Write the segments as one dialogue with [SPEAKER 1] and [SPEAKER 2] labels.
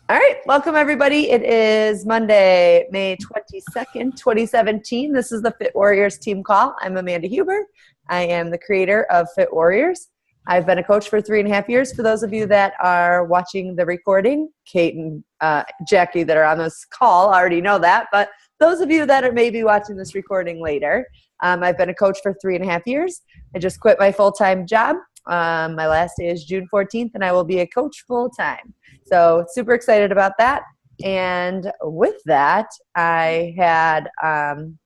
[SPEAKER 1] All right, welcome everybody. It is Monday, May 22nd, 2017. This is the Fit Warriors team call. I'm Amanda Huber. I am the creator of Fit Warriors. I've been a coach for 3.5 years. For those of you that are watching the recording, Kate and Jackie that are on this call already know that, but those of you that are maybe watching this recording later, I've been a coach for 3.5 years. I just quit my full-time job. My last day is June 14th, and I will be a coach full-time. So super excited about that. And with that, we're going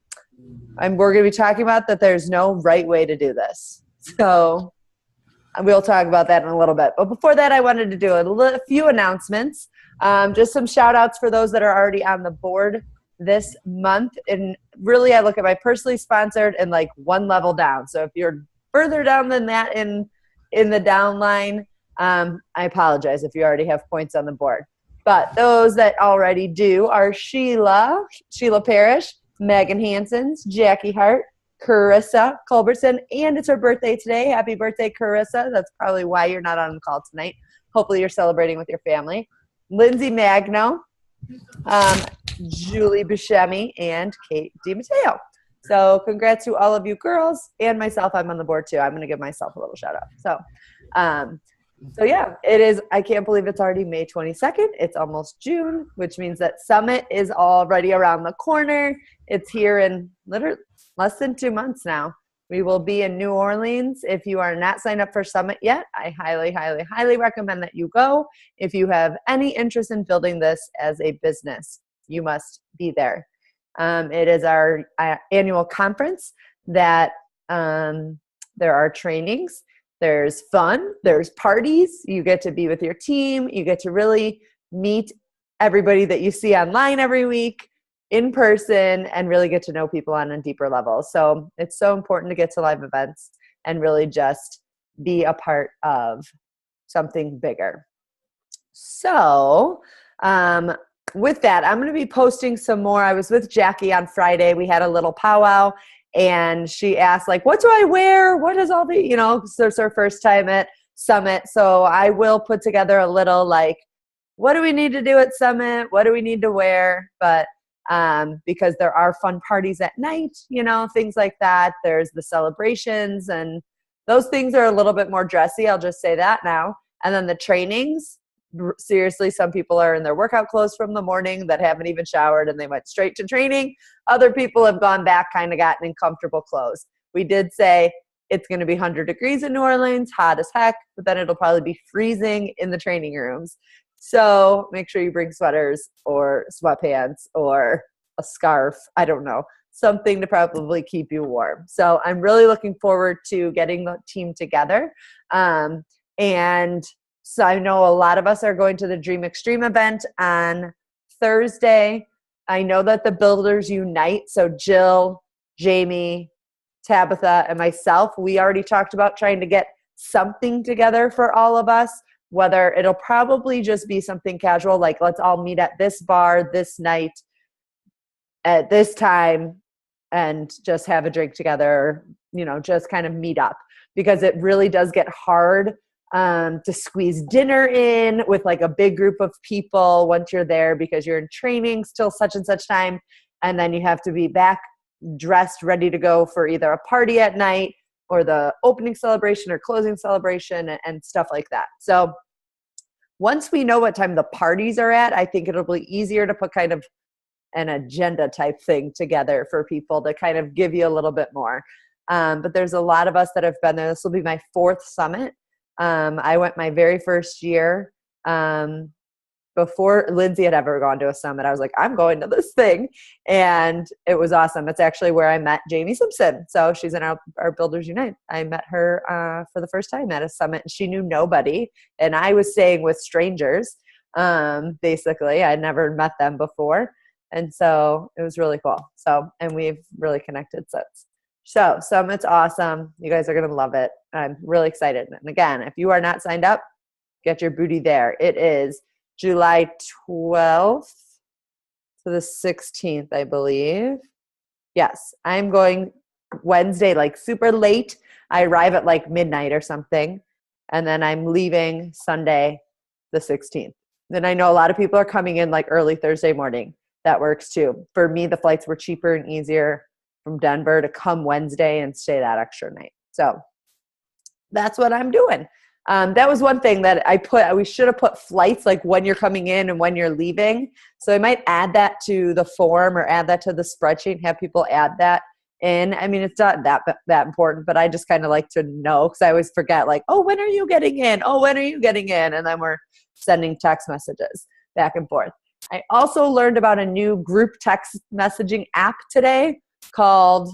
[SPEAKER 1] to be talking about that there's no right way to do this. So we'll talk about that in a little bit. But before that, I wanted to do a few announcements. Just some shout outs for those that are already on the board this month. And really, I look at my personally sponsored and like one level down. So if you're further down than that in the down line, I apologize if you already have points on the board. But those that already do are Sheila Parrish, Megan Hansons, Jackie Hart, Carissa Culbertson, and it's her birthday today. Happy birthday, Carissa. That's probably why you're not on the call tonight. Hopefully you're celebrating with your family. Lindsay Magno, Julie Buscemi, and Kate DiMatteo. So congrats to all of you girls and myself. I'm on the board too. I'm going to give myself a little shout out. So yeah, it is. I can't believe it's already May 22nd. It's almost June, which means that Summit is already around the corner. It's here in literally less than 2 months now. We will be in New Orleans. If you are not signed up for Summit yet, I highly, highly, highly recommend that you go. If you have any interest in building this as a business, you must be there. It is our annual conference that there are trainings. There's fun, there's parties, you get to be with your team, you get to really meet everybody that you see online every week in person and really get to know people on a deeper level. So it's so important to get to live events and really just be a part of something bigger. So with that, I'm going to be posting some more. I was with Jackie on Friday. We had a little powwow. And she asked, like, what do I wear? What is all the, so it's her first time at Summit. So I will put together a little, like, what do we need to do at Summit? What do we need to wear? But because there are fun parties at night, things like that. There's the celebrations, and those things are a little bit more dressy. I'll just say that now. And then the trainings, seriously, some people are in their workout clothes from the morning that haven't even showered and they went straight to training. Other people have gone back, kind of gotten in comfortable clothes. We did say it's going to be 100 degrees in New Orleans, hot as heck, but then it'll probably be freezing in the training rooms. So make sure you bring sweaters or sweatpants or a scarf. I don't know, something to probably keep you warm. So I'm really looking forward to getting the team together. And so I know a lot of us are going to the Dream Extreme event on Thursday. I know that the Builders Unite, so Jill, Jamie, Tabitha, and myself, we already talked about trying to get something together for all of us, whether it'll probably just be something casual, like let's all meet at this bar this night at this time and just have a drink together, just kind of meet up, because it really does get hard to squeeze dinner in with like a big group of people once you're there, because you're in training till such and such time, and then you have to be back dressed, ready to go for either a party at night or the opening celebration or closing celebration and stuff like that. So once we know what time the parties are at, I think it'll be easier to put kind of an agenda type thing together for people to kind of give you a little bit more. But there's a lot of us that have been there. This will be my 4th Summit. I went my very first year before Lindsay had ever gone to a summit. I was like, I'm going to this thing. And it was awesome. It's actually where I met Jamie Simpson. So she's in our Builders Unite. I met her for the first time at a summit, and she knew nobody. And I was staying with strangers, basically. I never met them before. And so it was really cool. So, and we've really connected since. So Summit's awesome. You guys are going to love it. I'm really excited. And again, if you are not signed up, get your booty there. It is July 12th to the 16th, I believe. Yes, I'm going Wednesday, like super late. I arrive at like midnight or something. And then I'm leaving Sunday the 16th. then I know a lot of people are coming in like early Thursday morning. That works too. For me, the flights were cheaper and easier from Denver to come Wednesday and stay that extra night. So that's what I'm doing. That was one thing that we should have put flights like when you're coming in and when you're leaving. So I might add that to the form or add that to the spreadsheet and have people add that in. I mean, it's not that important, but I just kind of like to know because I always forget like, oh, when are you getting in? Oh, when are you getting in? And then we're sending text messages back and forth. I also learned about a new group text messaging app today called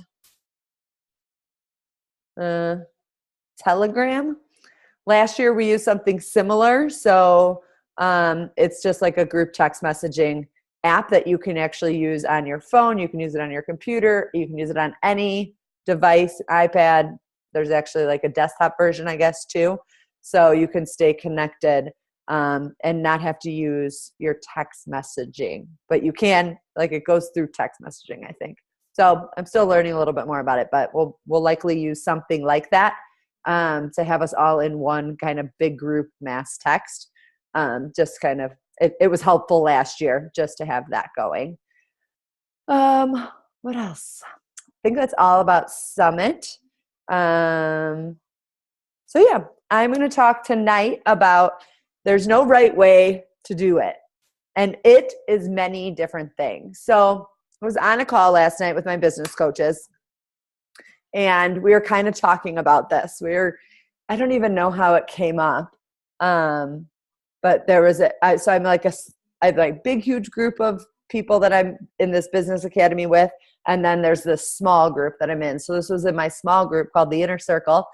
[SPEAKER 1] Telegram. Last year we used something similar. So it's just like a group text messaging app that you can actually use on your phone. You can use it on your computer. You can use it on any device, iPad. There's actually like a desktop version, I guess, too. So you can stay connected and not have to use your text messaging. But you can, like it goes through text messaging, I think. So I'm still learning a little bit more about it, but we'll likely use something like that to have us all in one kind of big group mass text. Just kind of, it was helpful last year just to have that going. What else? I think that's all about Summit. So yeah, I'm going to talk tonight about there's no right way to do it. And it is many different things. So I was on a call last night with my business coaches. And we were kind of talking about this. I don't even know how it came up. But there was so I'm like I have like big, huge group of people that I'm in this business academy with. And then there's this small group that I'm in. So this was in my small group called the Inner Circle.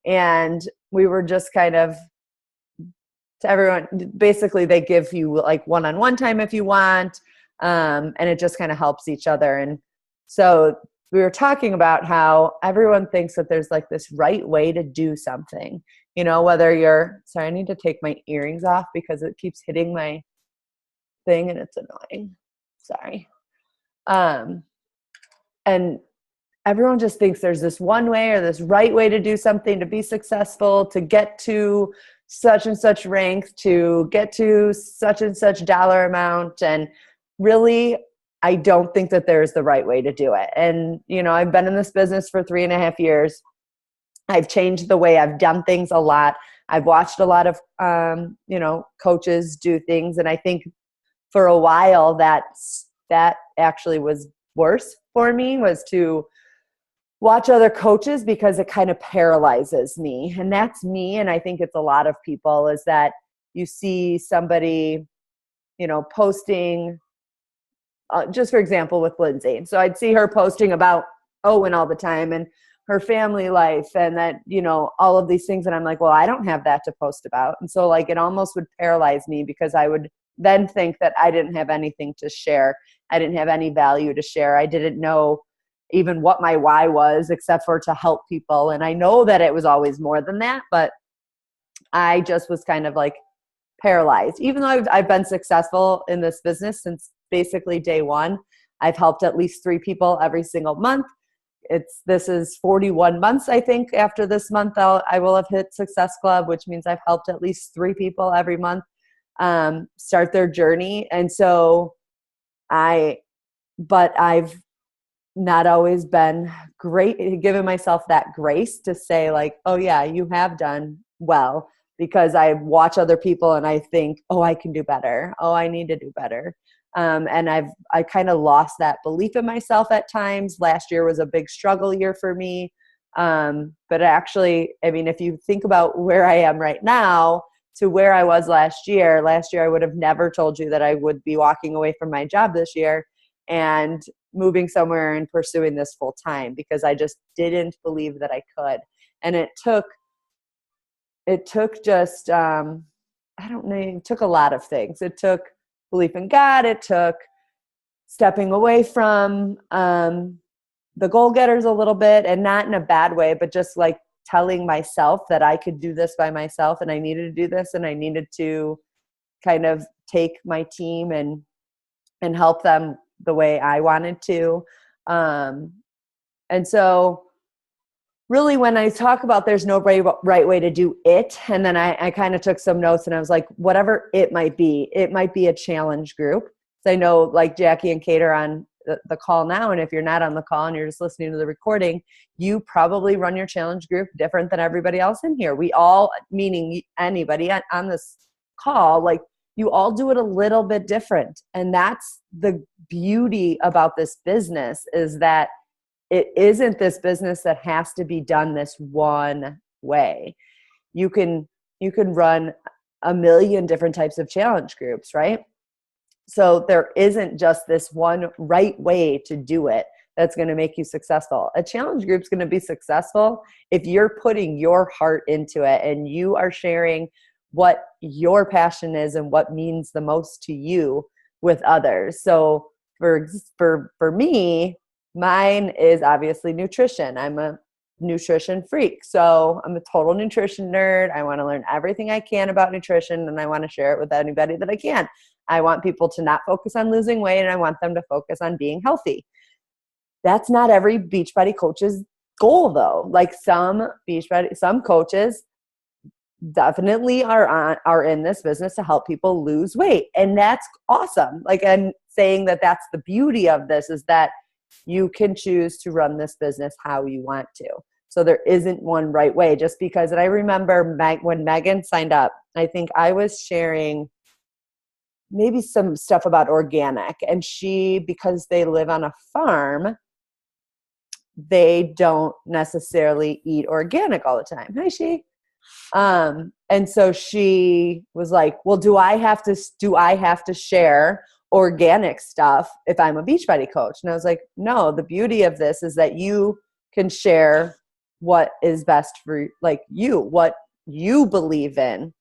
[SPEAKER 1] And we were just kind of, to everyone, basically they give you like one-on-one time if you want. And it just kind of helps each other. And so we were talking about how everyone thinks that there's like this right way to do something, you know, whether sorry, I need to take my earrings off because it keeps hitting my thing and it's annoying. Sorry. And everyone just thinks there's this one way or this right way to do something to be successful, to get to such and such rank, to get to such and such dollar amount. And really, I don't think that there's the right way to do it. And, you know, I've been in this business for 3.5 years. I've changed the way I've done things a lot. I've watched a lot of, you know, coaches do things. And I think for a while that actually was worse for me, was to watch other coaches because it kind of paralyzes me. And that's me. And I think it's a lot of people, is that you see somebody, you know, posting, just for example, with Lindsay. So I'd see her posting about Owen all the time and her family life and that, you know, all of these things. And I'm like, well, I don't have that to post about. And so like, it almost would paralyze me because I would then think that I didn't have anything to share. I didn't have any value to share. I didn't know even what my why was, except for to help people. And I know that it was always more than that, but I just was kind of like paralyzed. Even though I've been successful in this business since basically day one, I've helped at least 3 people every single month. This is 41 months, I think. After this month, I will have hit Success Club, which means I've helped at least 3 people every month start their journey. And so but I've not always been great, given myself that grace to say like, oh yeah, you have done well, because I watch other people and I think, oh, I can do better. Oh, I need to do better. And I kind of lost that belief in myself at times. Last year was a big struggle year for me. But actually, I mean, if you think about where I am right now to where I was last year I would have never told you that I would be walking away from my job this year and moving somewhere and pursuing this full time, because I just didn't believe that I could. And it took just, I don't know, it took a lot of things. It took belief in God. It took stepping away from the goal-getters a little bit, and not in a bad way, but just like telling myself that I could do this by myself and I needed to do this, and I needed to kind of take my team and help them the way I wanted to. And so really when I talk about there's no right way to do it, and then I kind of took some notes and I was like, whatever it might be a challenge group. So I know like Jackie and Kate are on the call now, and if you're not on the call and you're just listening to the recording, you probably run your challenge group different than everybody else in here. We all, meaning anybody on this call, like you all do it a little bit different. And that's the beauty about this business, is that it isn't this business that has to be done this one way. You can run a million different types of challenge groups, right? So there isn't just this one right way to do it that's going to make you successful. A challenge group is going to be successful if you're putting your heart into it and you are sharing what your passion is and what means the most to you with others. So for me, mine is obviously nutrition. I'm a nutrition freak. So I'm a total nutrition nerd. I want to learn everything I can about nutrition, and I want to share it with anybody that I can. I want people to not focus on losing weight, and I want them to focus on being healthy. That's not every Beachbody coach's goal though. Like some coaches definitely are in this business to help people lose weight. And that's awesome. Like, and saying that that's the beauty of this is that you can choose to run this business how you want to. So there isn't one right way, just because. And I remember when Megan signed up, I think I was sharing maybe some stuff about organic, and because they live on a farm, they don't necessarily eat organic all the time. Hi, and so she was like, well, do I have to share organic stuff if I'm a Beachbody coach? And I was like, no, the beauty of this is that you can share what is best for like you, what you believe in.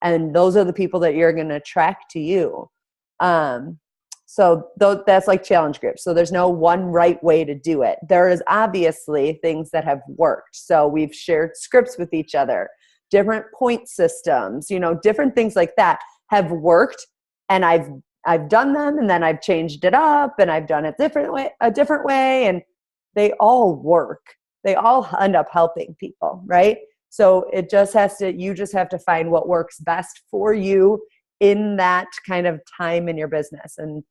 [SPEAKER 1] And those are the people that you're going to attract to you. So that's like challenge groups. So there's no one right way to do it. There is obviously things that have worked. So we've shared scripts with each other, different point systems, different things like that have worked. And I've done them, and then I've changed it up, and I've done it a different way. And they all work. They all end up helping people, right? So you just have to find what works best for you in that kind of time in your business. And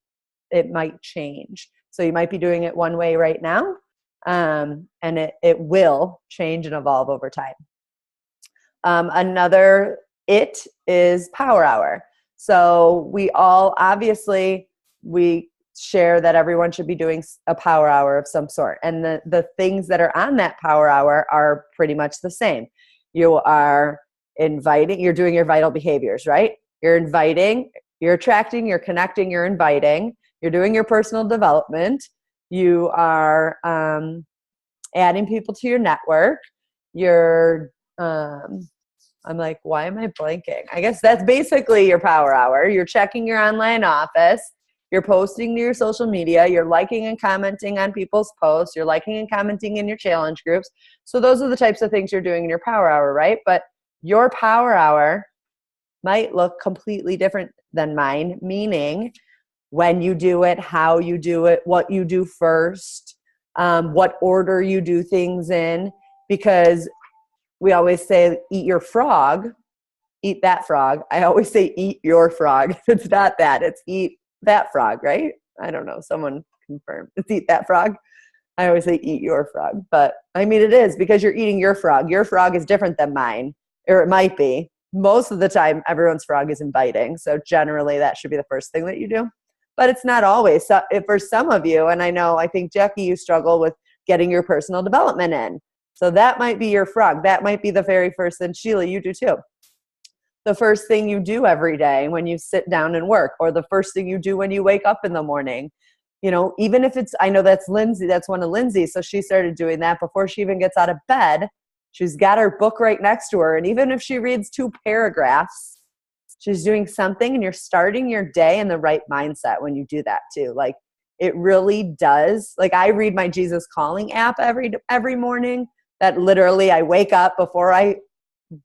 [SPEAKER 1] it might change. So you might be doing it one way right now, and it will change and evolve over time. Another is Power Hour. So we share that everyone should be doing a Power Hour of some sort. And the things that are on that Power Hour are pretty much the same. You are inviting, you're doing your vital behaviors, right? You're inviting, you're attracting, you're connecting, you're inviting, you're doing your personal development. You are adding people to your network. You're, I'm like, why am I blanking? I guess that's basically your Power Hour. You're checking your online office. You're posting to your social media. You're liking and commenting on people's posts. You're liking and commenting in your challenge groups. So those are the types of things you're doing in your Power Hour, right? But your Power Hour might look completely different than mine, meaning when you do it, how you do it, what you do first, what order you do things in, because we always say, eat your frog, eat that frog. I always say, eat your frog. It's not that, it's eat that frog, right? I don't know. Someone confirm. It's eat that frog. I always say eat your frog, but I mean, it is because you're eating your frog. Your frog is different than mine, or it might be. Most of the time, everyone's frog is inviting. So generally that should be the first thing that you do, but it's not always. So for some of you, and I think Jackie, you struggle with getting your personal development in. So that might be your frog. That might be the very first, and Sheila, you do too. The first thing you do every day when you sit down and work, or the first thing you do when you wake up in the morning. Even if I know that's Lindsay, that's one of Lindsay's. So she started doing that before she even gets out of bed. She's got her book right next to her. And even if she reads 2 paragraphs, she's doing something, and you're starting your day in the right mindset when you do that too. Like it really does. Like I read my Jesus Calling app every morning. That literally I wake up before I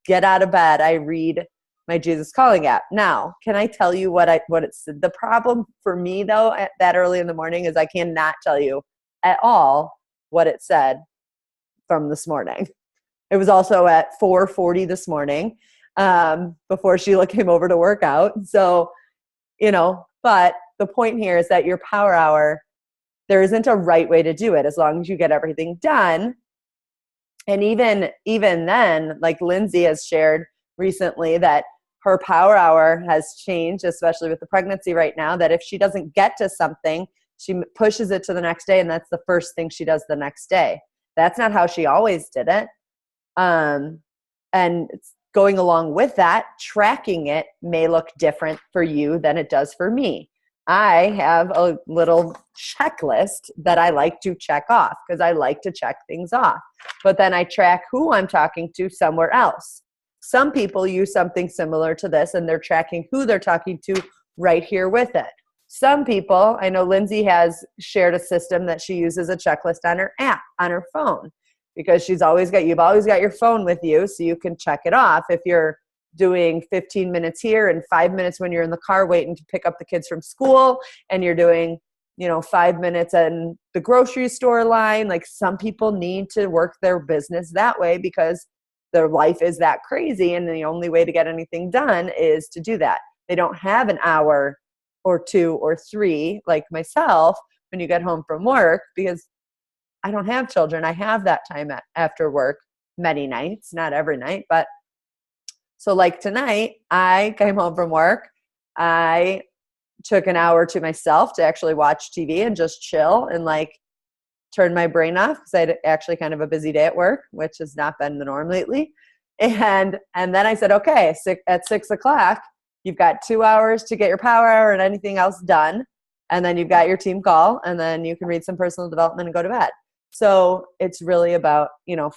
[SPEAKER 1] get out of bed, I read my Jesus Calling app. Now, can I tell you what it's the problem for me though at that early in the morning is I cannot tell you at all what it said from this morning. It was also at 4:40 this morning before Sheila came over to work out. So, but the point here is that your power hour, there isn't a right way to do it as long as you get everything done. And even then, like Lindsay has shared recently that her power hour has changed, especially with the pregnancy right now, that if she doesn't get to something, she pushes it to the next day, and that's the first thing she does the next day. That's not how she always did it. And going along with that, tracking it may look different for you than it does for me. I have a little checklist that I like to check off because I like to check things off. But then I track who I'm talking to somewhere else. Some people use something similar to this, and they're tracking who they're talking to right here with it. Some people, I know Lindsay has shared a system that she uses a checklist on her app, on her phone, because you've always got your phone with you, so you can check it off. If you're doing 15 minutes here and 5 minutes when you're in the car waiting to pick up the kids from school, and you're doing 5 minutes in the grocery store line, like some people need to work their business that way because their life is that crazy, and the only way to get anything done is to do that. They don't have an hour or 2 or 3 like myself when you get home from work, because I don't have children. I have that time after work many nights, not every night, but so like tonight, I came home from work. I took an hour to myself to actually watch TV and just chill and like turn my brain off because I had actually kind of a busy day at work, which has not been the norm lately. And then I said, okay, at 6 o'clock, you've got 2 hours to get your power hour and anything else done. And then you've got your team call, and then you can read some personal development and go to bed. So it's really about,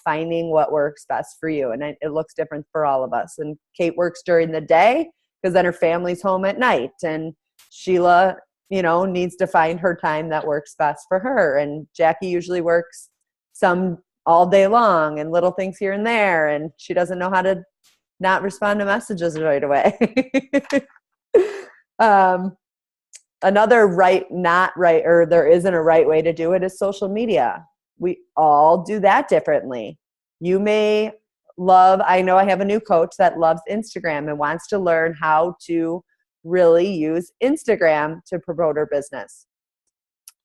[SPEAKER 1] finding what works best for you. And it looks different for all of us. And Kate works during the day because then her family's home at night. And Sheila, needs to find her time that works best for her. And Jackie usually works some all day long and little things here and there. And she doesn't know how to not respond to messages right away. Another there isn't a right way to do it is social media. We all do that differently. You may I know I have a new coach that loves Instagram and wants to learn how to really use Instagram to promote her business.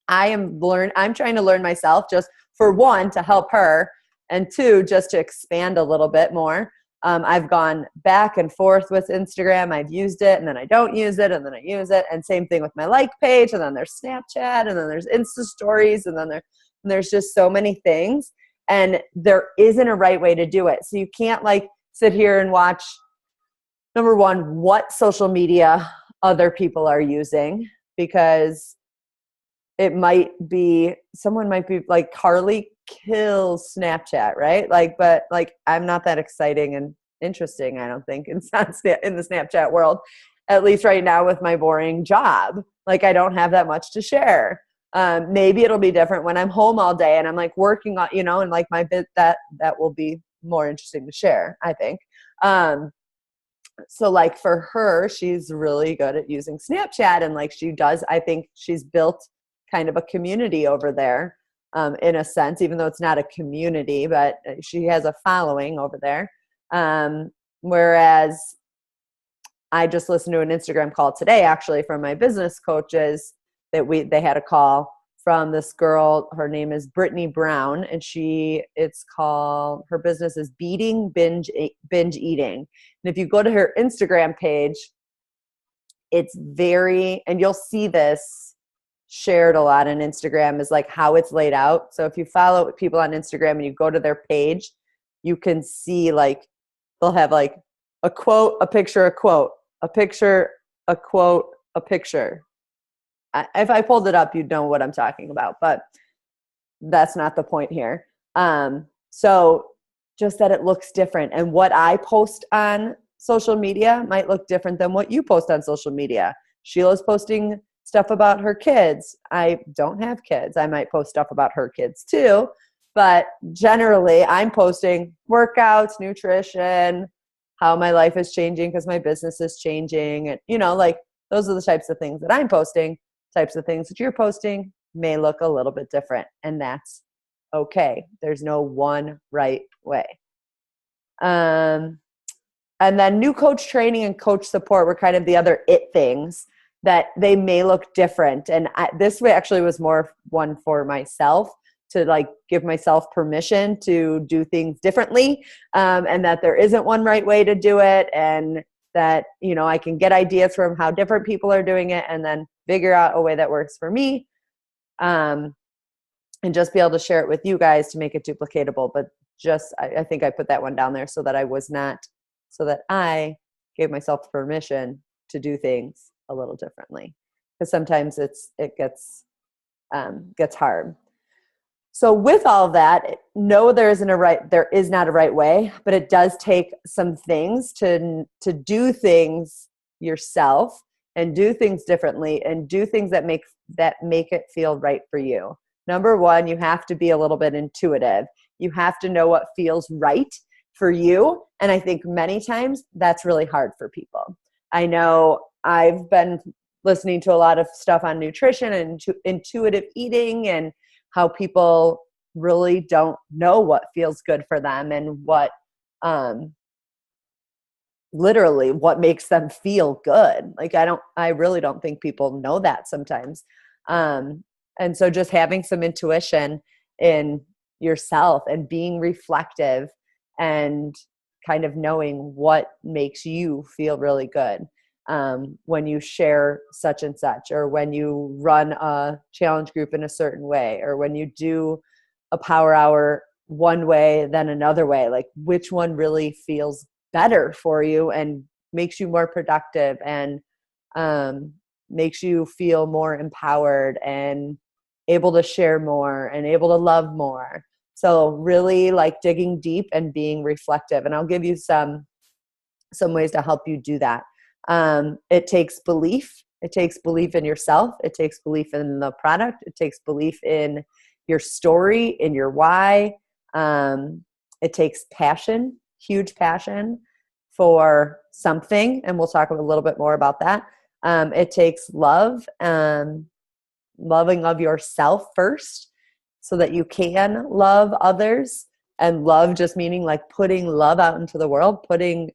[SPEAKER 1] I'm trying to learn myself, just for one, to help her, and two, just to expand a little bit more. I've gone back and forth with Instagram. I've used it, and then I don't use it, and then I use it. And same thing with my like page, and then there's Snapchat, and then there's Insta stories, and then there's just so many things. And there isn't a right way to do it. So you can't sit here and watch, number one, what social media other people are using, because someone might be like, Carly kills Snapchat, right? But I'm not that exciting and interesting, I don't think, in the Snapchat world, at least right now with my boring job. I don't have that much to share. Maybe it'll be different when I'm home all day and I'm working on, and my bit that will be more interesting to share, I think. So for her, she's really good at using Snapchat, and I think she's built kind of a community over there, in a sense, even though it's not a community, but she has a following over there. Whereas I just listened to an Instagram call today, actually, from my business coaches, they had a call from this girl. Her name is Brittany Brown, and her business is Beating Binge Eating. And if you go to her Instagram page, it's and you'll see this shared a lot on Instagram, is how it's laid out. So if you follow people on Instagram and you go to their page, you can see they'll have a quote, a picture, a quote, a picture, a quote, a picture. If I pulled it up, you'd know what I'm talking about, but that's not the point here. So just that it looks different, and what I post on social media might look different than what you post on social media. Sheila's posting stuff about her kids. I don't have kids. I might post stuff about her kids too, but generally I'm posting workouts, nutrition, how my life is changing because my business is changing. And, those are the types of things that I'm posting. Types of things that you're posting may look a little bit different, and that's okay. There's no one right way. And then new coach training and coach support were kind of the other it things that they may look different. And this way actually was more one for myself to like give myself permission to do things differently, and that there isn't one right way to do it, and that, you know, I can get ideas from how different people are doing it and then figure out a way that works for me, and just be able to share it with you guys to make it duplicatable. But just, I think I put that one down there so that I gave myself permission to do things a little differently, because sometimes it gets hard. So with all of that, no, there is not a right way, but it does take some things to do things yourself and do things differently and do things that make it feel right for you. Number one, you have to be a little bit intuitive. You have to know what feels right for you. And I think many times that's really hard for people. I know I've been listening to a lot of stuff on nutrition and intuitive eating and how people really don't know what feels good for them and what literally what makes them feel good. Like I really don't think people know that sometimes. And so just having some intuition in yourself and being reflective and kind of knowing what makes you feel really good. When you share such and such, or when you run a challenge group in a certain way, or when you do a power hour one way then another way, like which one really feels better for you and makes you more productive and makes you feel more empowered and able to share more and able to love more. So really like digging deep and being reflective. And I'll give you some ways to help you do that. It takes belief. It takes belief in yourself. It takes belief in the product. It takes belief in your story, in your why. It takes passion, huge passion for something. And we'll talk a little bit more about that. It takes love, loving of yourself first so that you can love others. And love just meaning like putting love out into the world, putting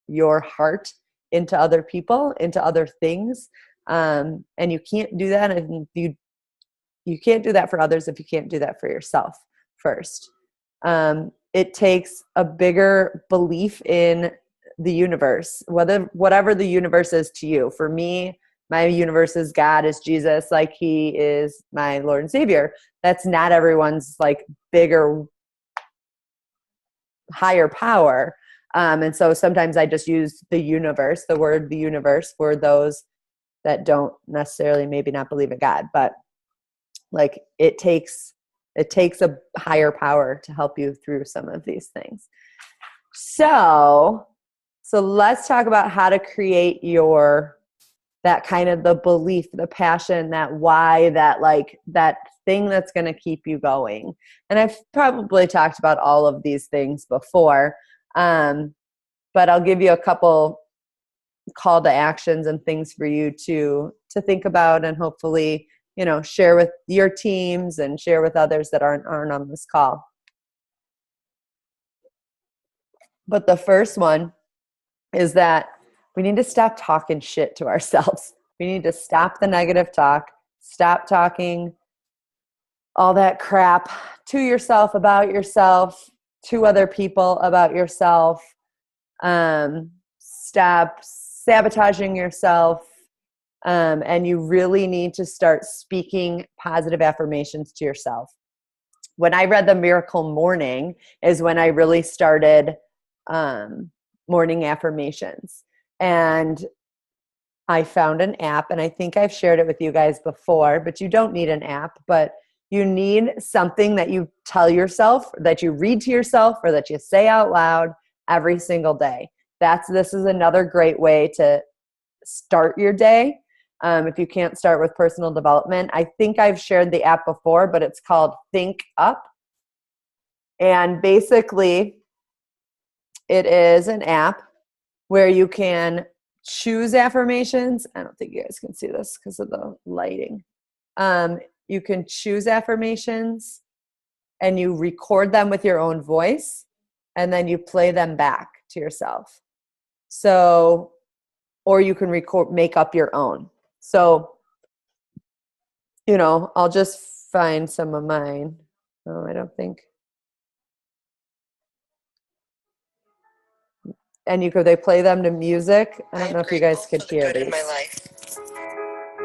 [SPEAKER 1] your heart into other people, into other things. And you can't do that if you can't do that for others if you can't do that for yourself first. It takes a bigger belief in the universe, whatever the universe is to you. For me, my universe is God, is Jesus, like he is my Lord and Savior. That's not everyone's like bigger, higher power. And so sometimes I just use the universe, the word the universe, for those that don't necessarily maybe not believe in God. But like it takes a higher power to help you through some of these things. So let's talk about how to create that kind of the belief, the passion, that why, that thing that's going to keep you going. And I've probably talked about all of these things before, but I'll give you a couple call to actions and things for you to think about and hopefully, share with your teams and share with others that aren't on this call. But the first one is that we need to stop talking shit to ourselves. We need to stop the negative talk, stop talking all that crap to yourself, about yourself, to other people about yourself. Stop sabotaging yourself. And you really need to start speaking positive affirmations to yourself. When I read The Miracle Morning is when I really started morning affirmations. And I found an app, and I think I've shared it with you guys before, but you don't need an app, but you need something that you tell yourself, that you read to yourself, or that you say out loud every single day. This is another great way to start your day. If you can't start with personal development, I think I've shared the app before, but it's called Think Up. And basically, it is an app where you can choose affirmations. I don't think you guys can see this because of the lighting. You can choose affirmations, and you record them with your own voice, and then you play them back to yourself. So, or you can make up your own. So, I'll just find some of mine. Oh, I don't think. And they play them to music. I don't know if you guys could hear these. My life.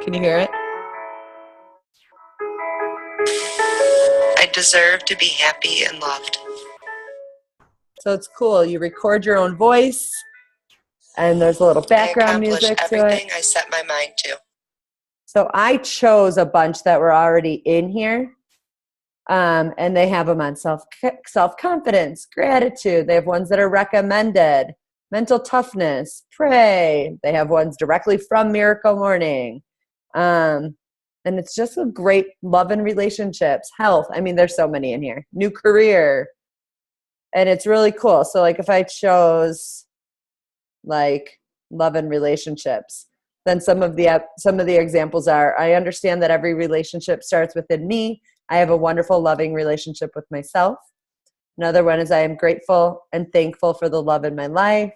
[SPEAKER 1] Can you hear it?
[SPEAKER 2] I deserve to be happy and loved.
[SPEAKER 1] So it's cool. You record your own voice, and there's a little background music to it.
[SPEAKER 2] Everything I set my mind to.
[SPEAKER 1] So I chose a bunch that were already in here, and they have them on self-confidence, gratitude. They have ones that are recommended, mental toughness, pray. They have ones directly from Miracle Morning. And it's just a great love and relationships, health. I mean, there's so many in here. New career. And it's really cool. So like if I chose like love and relationships, then some of the examples are, I understand that every relationship starts within me. I have a wonderful, loving relationship with myself. Another one is I am grateful and thankful for the love in my life.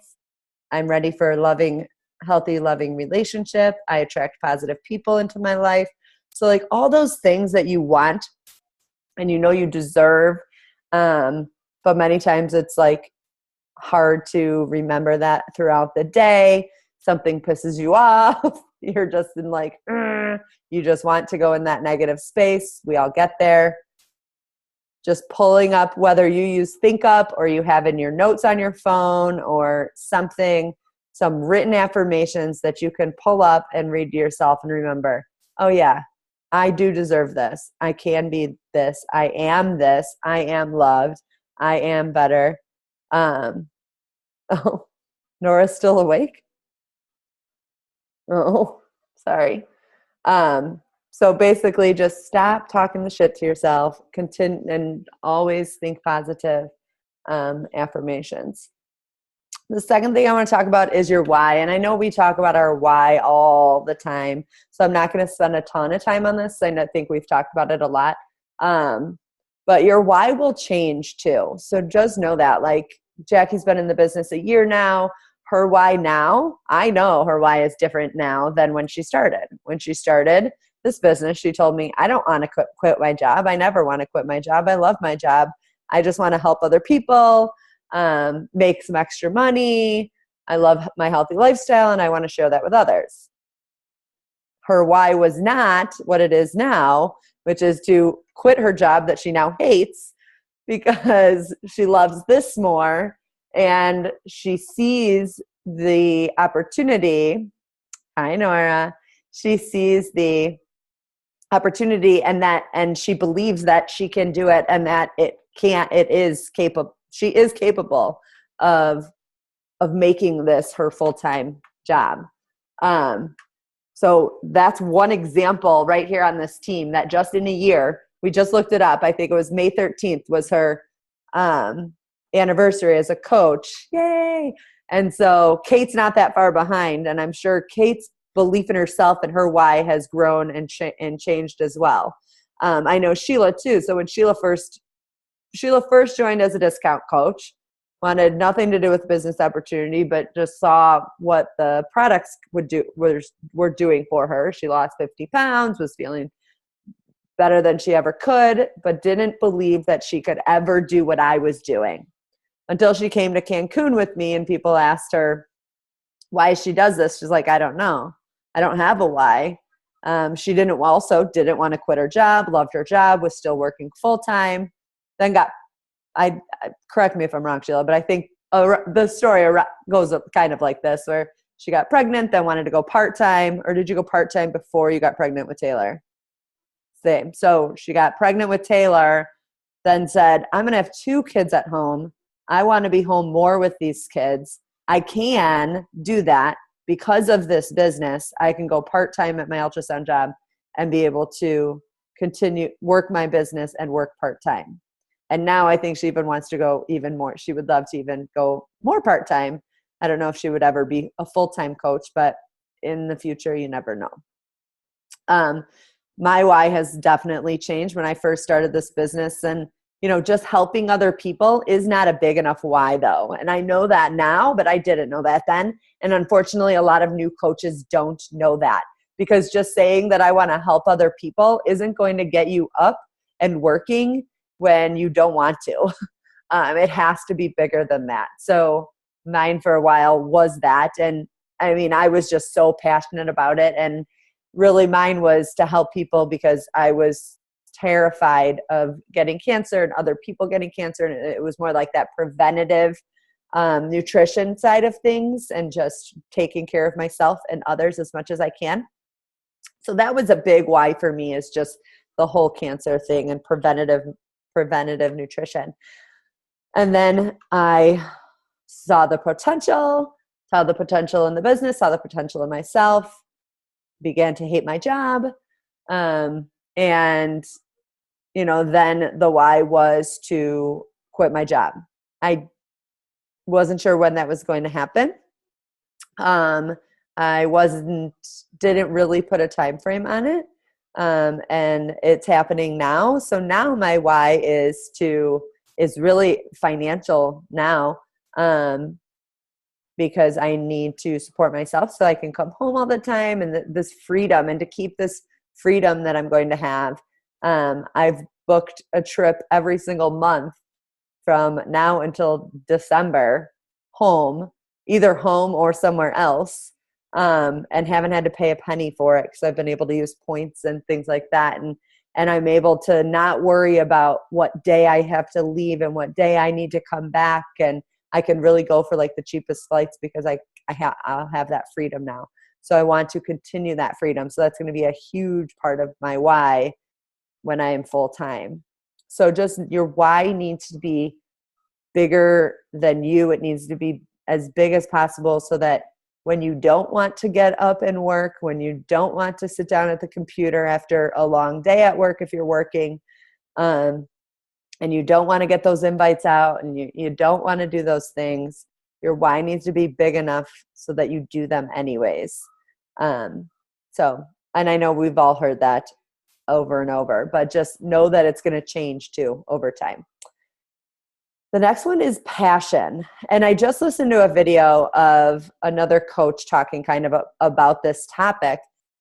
[SPEAKER 1] I'm ready for a healthy, loving relationship. I attract positive people into my life. So like all those things that you want and you deserve, but many times it's like hard to remember that throughout the day. Something pisses you off. You're just in like, you just want to go in that negative space. We all get there. Just pulling up, whether you use ThinkUp or you have in your notes on your phone or something, some written affirmations that you can pull up and read to yourself and remember, oh yeah, I do deserve this. I can be this. I am this. I am loved. I am better. Oh, Nora's still awake? Oh, sorry. So basically just stop talking the shit to yourself, continue, and always think positive affirmations. The second thing I want to talk about is your why. And I know we talk about our why all the time, so I'm not going to spend a ton of time on this. I think we've talked about it a lot. But your why will change too. So just know that. Like Jackie's been in the business a year now. Her why now, I know her why is different now than when she started. When she started this business, she told me, I don't want to quit my job. I never want to quit my job. I love my job. I just want to help other people, make some extra money. I love my healthy lifestyle and I want to share that with others. Her why was not what it is now, which is to quit her job that she now hates because she loves this more and she sees the opportunity. Hi, Nora. She sees the opportunity and she believes that she can do it and that she is capable of making this her full-time job. So that's one example right here on this team that just in a year, we just looked it up. I think it was May 13th was her anniversary as a coach. Yay. And so Kate's not that far behind. And I'm sure Kate's belief in herself and her why has grown and changed as well. I know Sheila too. So when Sheila first joined as a discount coach, wanted nothing to do with business opportunity, but just saw what the products were doing for her. She lost 50 pounds, was feeling better than she ever could, but didn't believe that she could ever do what I was doing until she came to Cancun with me and people asked her why she does this. She's like, I don't know. I don't have a why. She didn't want to quit her job, loved her job, was still working full time, then correct me if I'm wrong, Sheila, but I think the story goes kind of like this, where she got pregnant, then wanted to go part-time, or did you go part-time before you got pregnant with Taylor? Same. So she got pregnant with Taylor, then said, I'm going to have 2 kids at home. I want to be home more with these kids. I can do that because of this business. I can go part-time at my ultrasound job and be able to continue work my business and work part-time. And now I think she even wants to go even more. She would love to even go more part-time. I don't know if she would ever be a full-time coach, but in the future, you never know. My why has definitely changed. When I first started this business and just helping other people is not a big enough why though. And I know that now, but I didn't know that then. And unfortunately, a lot of new coaches don't know that, because just saying that I want to help other people isn't going to get you up and working when you don't want to. It has to be bigger than that. So mine for a while was that. And I mean, I was just so passionate about it. And really mine was to help people because I was terrified of getting cancer and other people getting cancer. And it was more like that preventative nutrition side of things and just taking care of myself and others as much as I can. So that was a big why for me, is just the whole cancer thing and preventative nutrition. And then I saw the potential in the business, saw the potential in myself, began to hate my job. And, then the why was to quit my job. I wasn't sure when that was going to happen. I didn't really put a time frame on it. And it's happening now. So now my why is really financial now. Because I need to support myself so I can come home all the time, and this freedom, and to keep this freedom that I'm going to have. I've booked a trip every single month from now until December home, either home or somewhere else, and haven't had to pay a penny for it because I've been able to use points and things like that. And I'm able to not worry about what day I have to leave and what day I need to come back. And I can really go for like the cheapest flights because I'll have that freedom now. So I want to continue that freedom. So that's going to be a huge part of my why when I am full time. So just your why needs to be bigger than you. It needs to be as big as possible so that when you don't want to get up and work, when you don't want to sit down at the computer after a long day at work, if you're working, and you don't want to get those invites out, and you don't want to do those things, your why needs to be big enough so that you do them anyways. And I know we've all heard that over and over, but just know that it's going to change too over time. The next one is passion. And I just listened to a video of another coach talking kind of about this topic.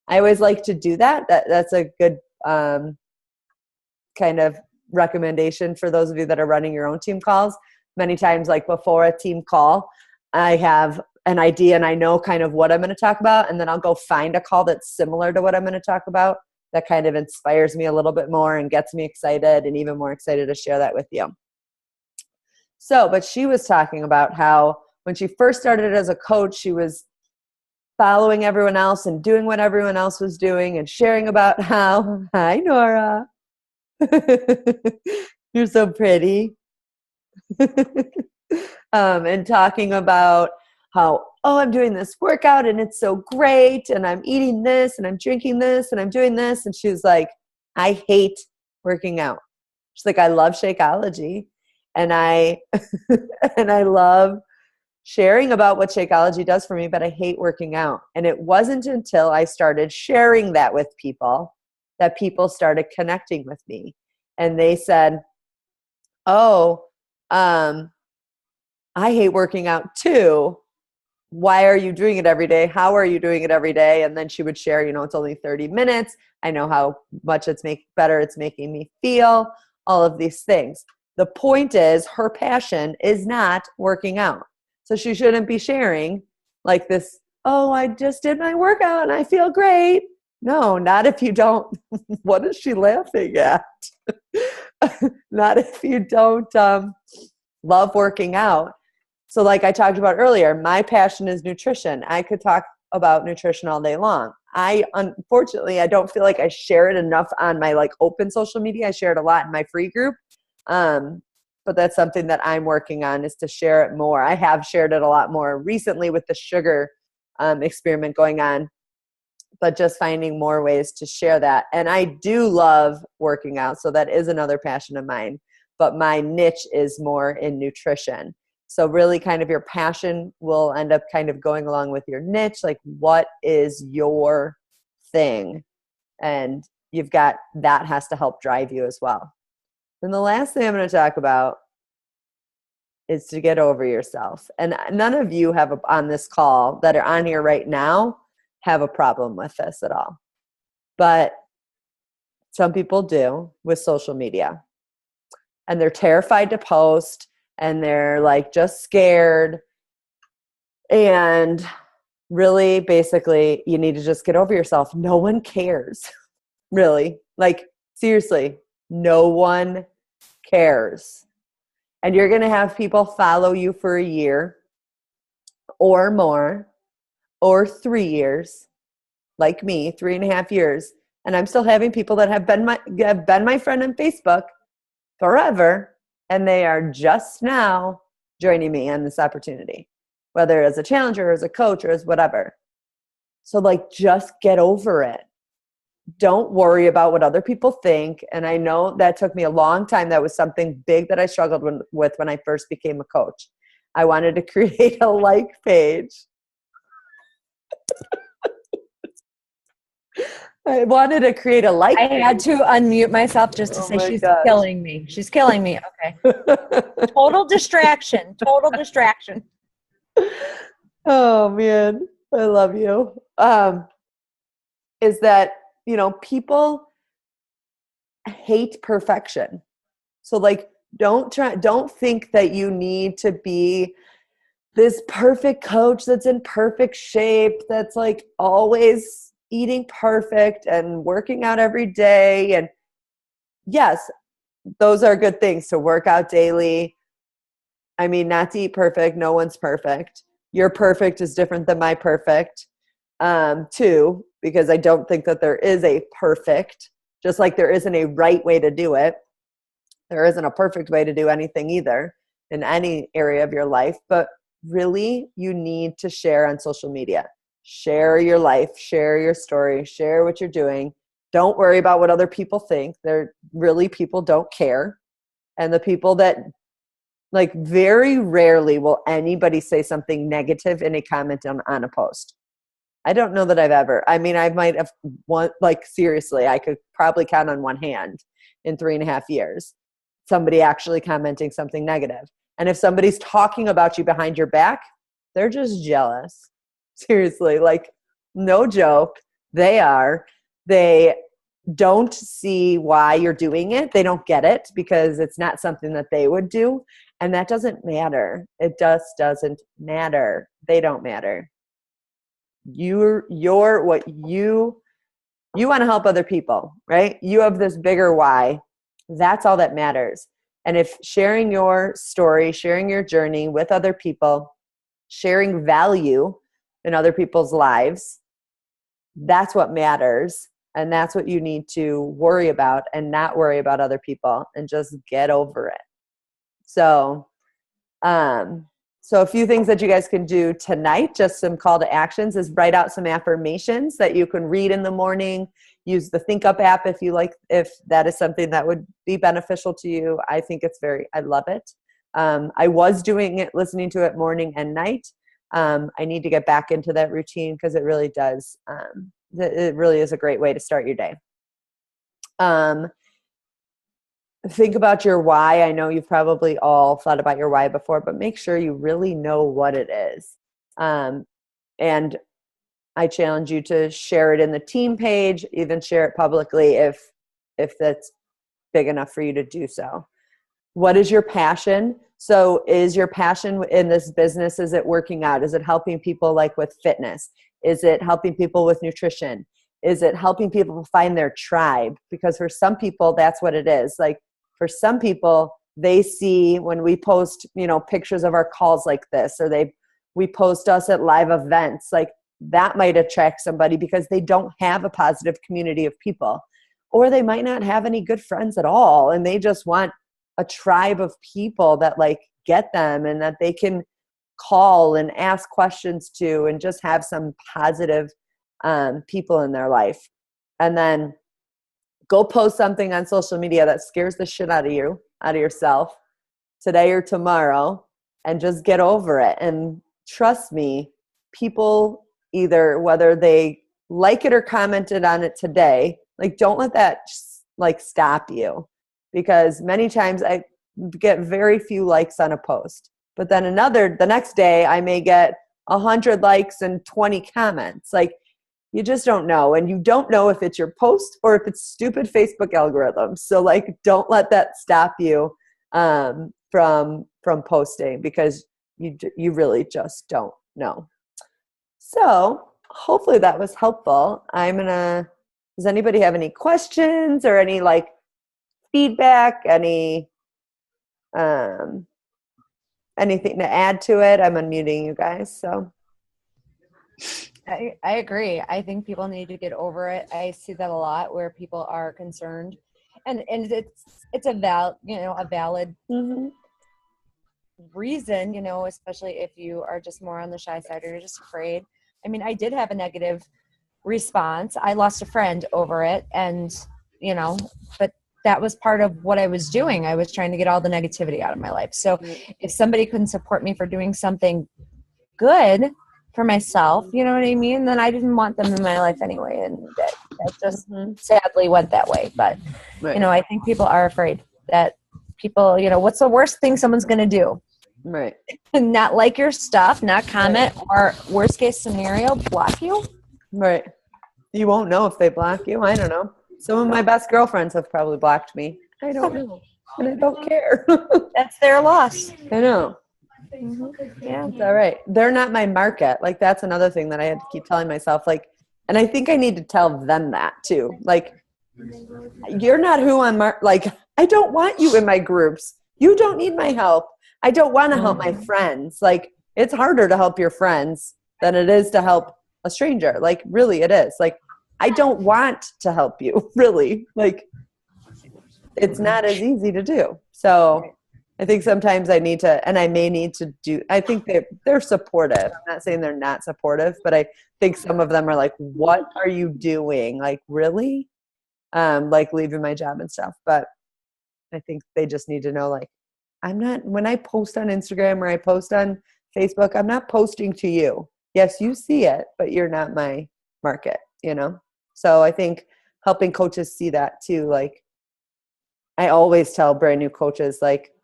[SPEAKER 1] I always like to do that. That's a good kind of recommendation for those of you that are running your own team calls. Many times, like before a team call, I have an idea and I know kind of what I'm going to talk about, and then I'll go find a call that's similar to what I'm going to talk about that kind of inspires me a little bit more and gets me excited and even more excited to share that with you. But she was talking about how when she first started as a coach, she was following everyone else and doing what everyone else was doing and sharing about how, hi, Nora. You're so pretty. And talking about how, I'm doing this workout and it's so great, and I'm eating this and I'm drinking this and I'm doing this. And she was like, I hate working out. She's like, I love Shakeology, and I love sharing about what Shakeology does for me, but I hate working out. And it wasn't until I started sharing that with people that people started connecting with me. And they said, I hate working out too. Why are you doing it every day? How are you doing it every day? And then she would share, it's only 30 minutes. I know how much it's making me feel, all of these things. The point is, her passion is not working out. So she shouldn't be sharing like this, I just did my workout and I feel great. No, not if you don't. What is she laughing at? Not if you don't love working out. So like I talked about earlier, my passion is nutrition. I could talk about nutrition all day long. Unfortunately, I don't feel like I share it enough on my open social media. I share it a lot in my free group. But that's something that I'm working on, is to share it more. I have shared it a lot more recently with the sugar experiment going on, but just finding more ways to share that. And I do love working out, so that is another passion of mine. But my niche is more in nutrition. So really kind of your passion will end up kind of going along with your niche. Like, what is your thing? And you've got, that has to help drive you as well. And the last thing I'm going to talk about is to get over yourself. And none of you have on this call that are on here right now have a problem with this at all. But some people do with social media. And they're terrified to post, and they're like just scared. And really, basically, you need to just get over yourself. No one cares. Really. Like, seriously, no one cares. And you're going to have people follow you for a year or more or 3 years, like me, 3.5 years. And I'm still having people that have been my friend on Facebook forever, and they are just now joining me on this opportunity, whether as a challenger or as a coach or as whatever. So like, just get over it. Don't worry about what other people think. And I know that took me a long time. That was something big that I struggled with when I first became a coach. I wanted to create a like page. I wanted to create a like page.
[SPEAKER 3] I had to unmute myself just to say she's killing me. She's killing me. Okay. Total distraction. Total distraction.
[SPEAKER 1] Oh man, I love you. Is that, people hate perfection. So like, don't think that you need to be this perfect coach that's in perfect shape, that's like always eating perfect and working out every day. And yes, those are good things to work out daily. I mean, not to eat perfect. No one's perfect. Your perfect is different than my perfect, too, because I don't think that there is a perfect, just like there isn't a right way to do it. There isn't a perfect way to do anything either in any area of your life. But really, you need to share on social media. Share your life, share your story, share what you're doing. Don't worry about what other people think. People don't care. And the people that, like, very rarely will anybody say something negative in a comment on a post. I don't know that I've ever. I mean, I might have one, like, seriously, I could probably count on one hand in 3.5 years, somebody actually commenting something negative. And if somebody's talking about you behind your back, they're just jealous. Seriously, like, no joke. They are. They don't see why you're doing it. They don't get it because it's not something that they would do. And that doesn't matter. It just doesn't matter. They don't matter. You want to help other people, right? You have this bigger why. That's all that matters. And if sharing your story, sharing your journey with other people, sharing value in other people's lives, that's what matters. And that's what you need to worry about, and not worry about other people, and just get over it. So a few things that you guys can do tonight, just some call to actions, is write out some affirmations that you can read in the morning. Use the Think Up app if that is something that would be beneficial to you. I think I love it. I was doing it, listening to it morning and night. I need to get back into that routine because it really does. It really is a great way to start your day. Think about your why. I know you've probably all thought about your why before, but make sure you really know what it is. And I challenge you to share it in the team page, even share it publicly if that's big enough for you to do so. What is your passion? So is your passion in this business, is it working out? Is it helping people like with fitness? Is it helping people with nutrition? Is it helping people find their tribe? Because for some people, that's what it is. Like, for some people, they see when we post, pictures of our calls like this, or we post us at live events, like that might attract somebody because they don't have a positive community of people, or they might not have any good friends at all. And they just want a tribe of people that like get them and that they can call and ask questions to, and just have some positive people in their life. And then go post something on social media that scares the shit out of yourself today or tomorrow, and just get over it. And trust me, people, either whether they like it or commented on it today, like, don't let that like stop you. because many times I get very few likes on a post, but then the next day I may get 100 likes and 20 comments. Like, you just don't know. And you don't know if it's your post or if it's stupid Facebook algorithms. So like, don't let that stop you from posting, because you really just don't know. So hopefully that was helpful. Does anybody have any questions or any like feedback, anything to add to it? I'm unmuting you guys. So
[SPEAKER 3] I agree. I think people need to get over it. I see that a lot where people are concerned, and it's a valid reason, especially if you are just more on the shy side or you're just afraid. I mean, I did have a negative response. I lost a friend over it, and but that was part of what I was doing. I was trying to get all the negativity out of my life. So if somebody couldn't support me for doing something good for myself, you know what I mean, then I didn't want them in my life anyway, and that just sadly went that way. But I think people are afraid that people, what's the worst thing someone's going to do?
[SPEAKER 1] Right.
[SPEAKER 3] Not like your stuff, not comment, or worst case scenario, block you.
[SPEAKER 1] Right. You won't know if they block you. I don't know. Some of my best girlfriends have probably blocked me. I don't know. And I don't care.
[SPEAKER 3] That's their loss.
[SPEAKER 1] I know.
[SPEAKER 3] Yeah.
[SPEAKER 1] It's all right. They're not my market. Like, that's another thing that I had to keep telling myself. Like, and I think I need to tell them that too. Like, you're not who I'm, like, I don't want you in my groups. You don't need my help. I don't want to help my friends. Like, it's harder to help your friends than it is to help a stranger. Like, really, it is. Like, I don't want to help you, really. Like, it's not as easy to do. So I think sometimes I need to, and I may need to do, I think they're supportive. I'm not saying they're not supportive, but I think some of them are like, what are you doing? Like, really? Like leaving my job and stuff. But I think they just need to know, like, when I post on Instagram or I post on Facebook, I'm not posting to you. Yes, you see it, but you're not my market, So I think helping coaches see that too. Like, I always tell brand new coaches, like,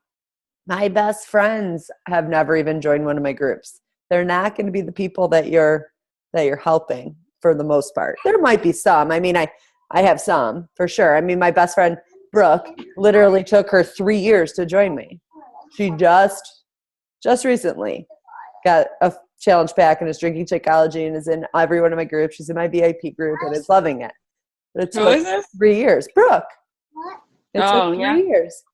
[SPEAKER 1] my best friends have never even joined one of my groups. They're not going to be the people that you're helping for the most part. There might be some. I mean, I have some for sure. I mean, my best friend, Brooke, literally took her 3 years to join me. She just recently got a challenge pack and is drinking Shakeology and is in every one of my groups. She's in my VIP group and is loving it. But it took 3 years. Brooke. It took 3 years.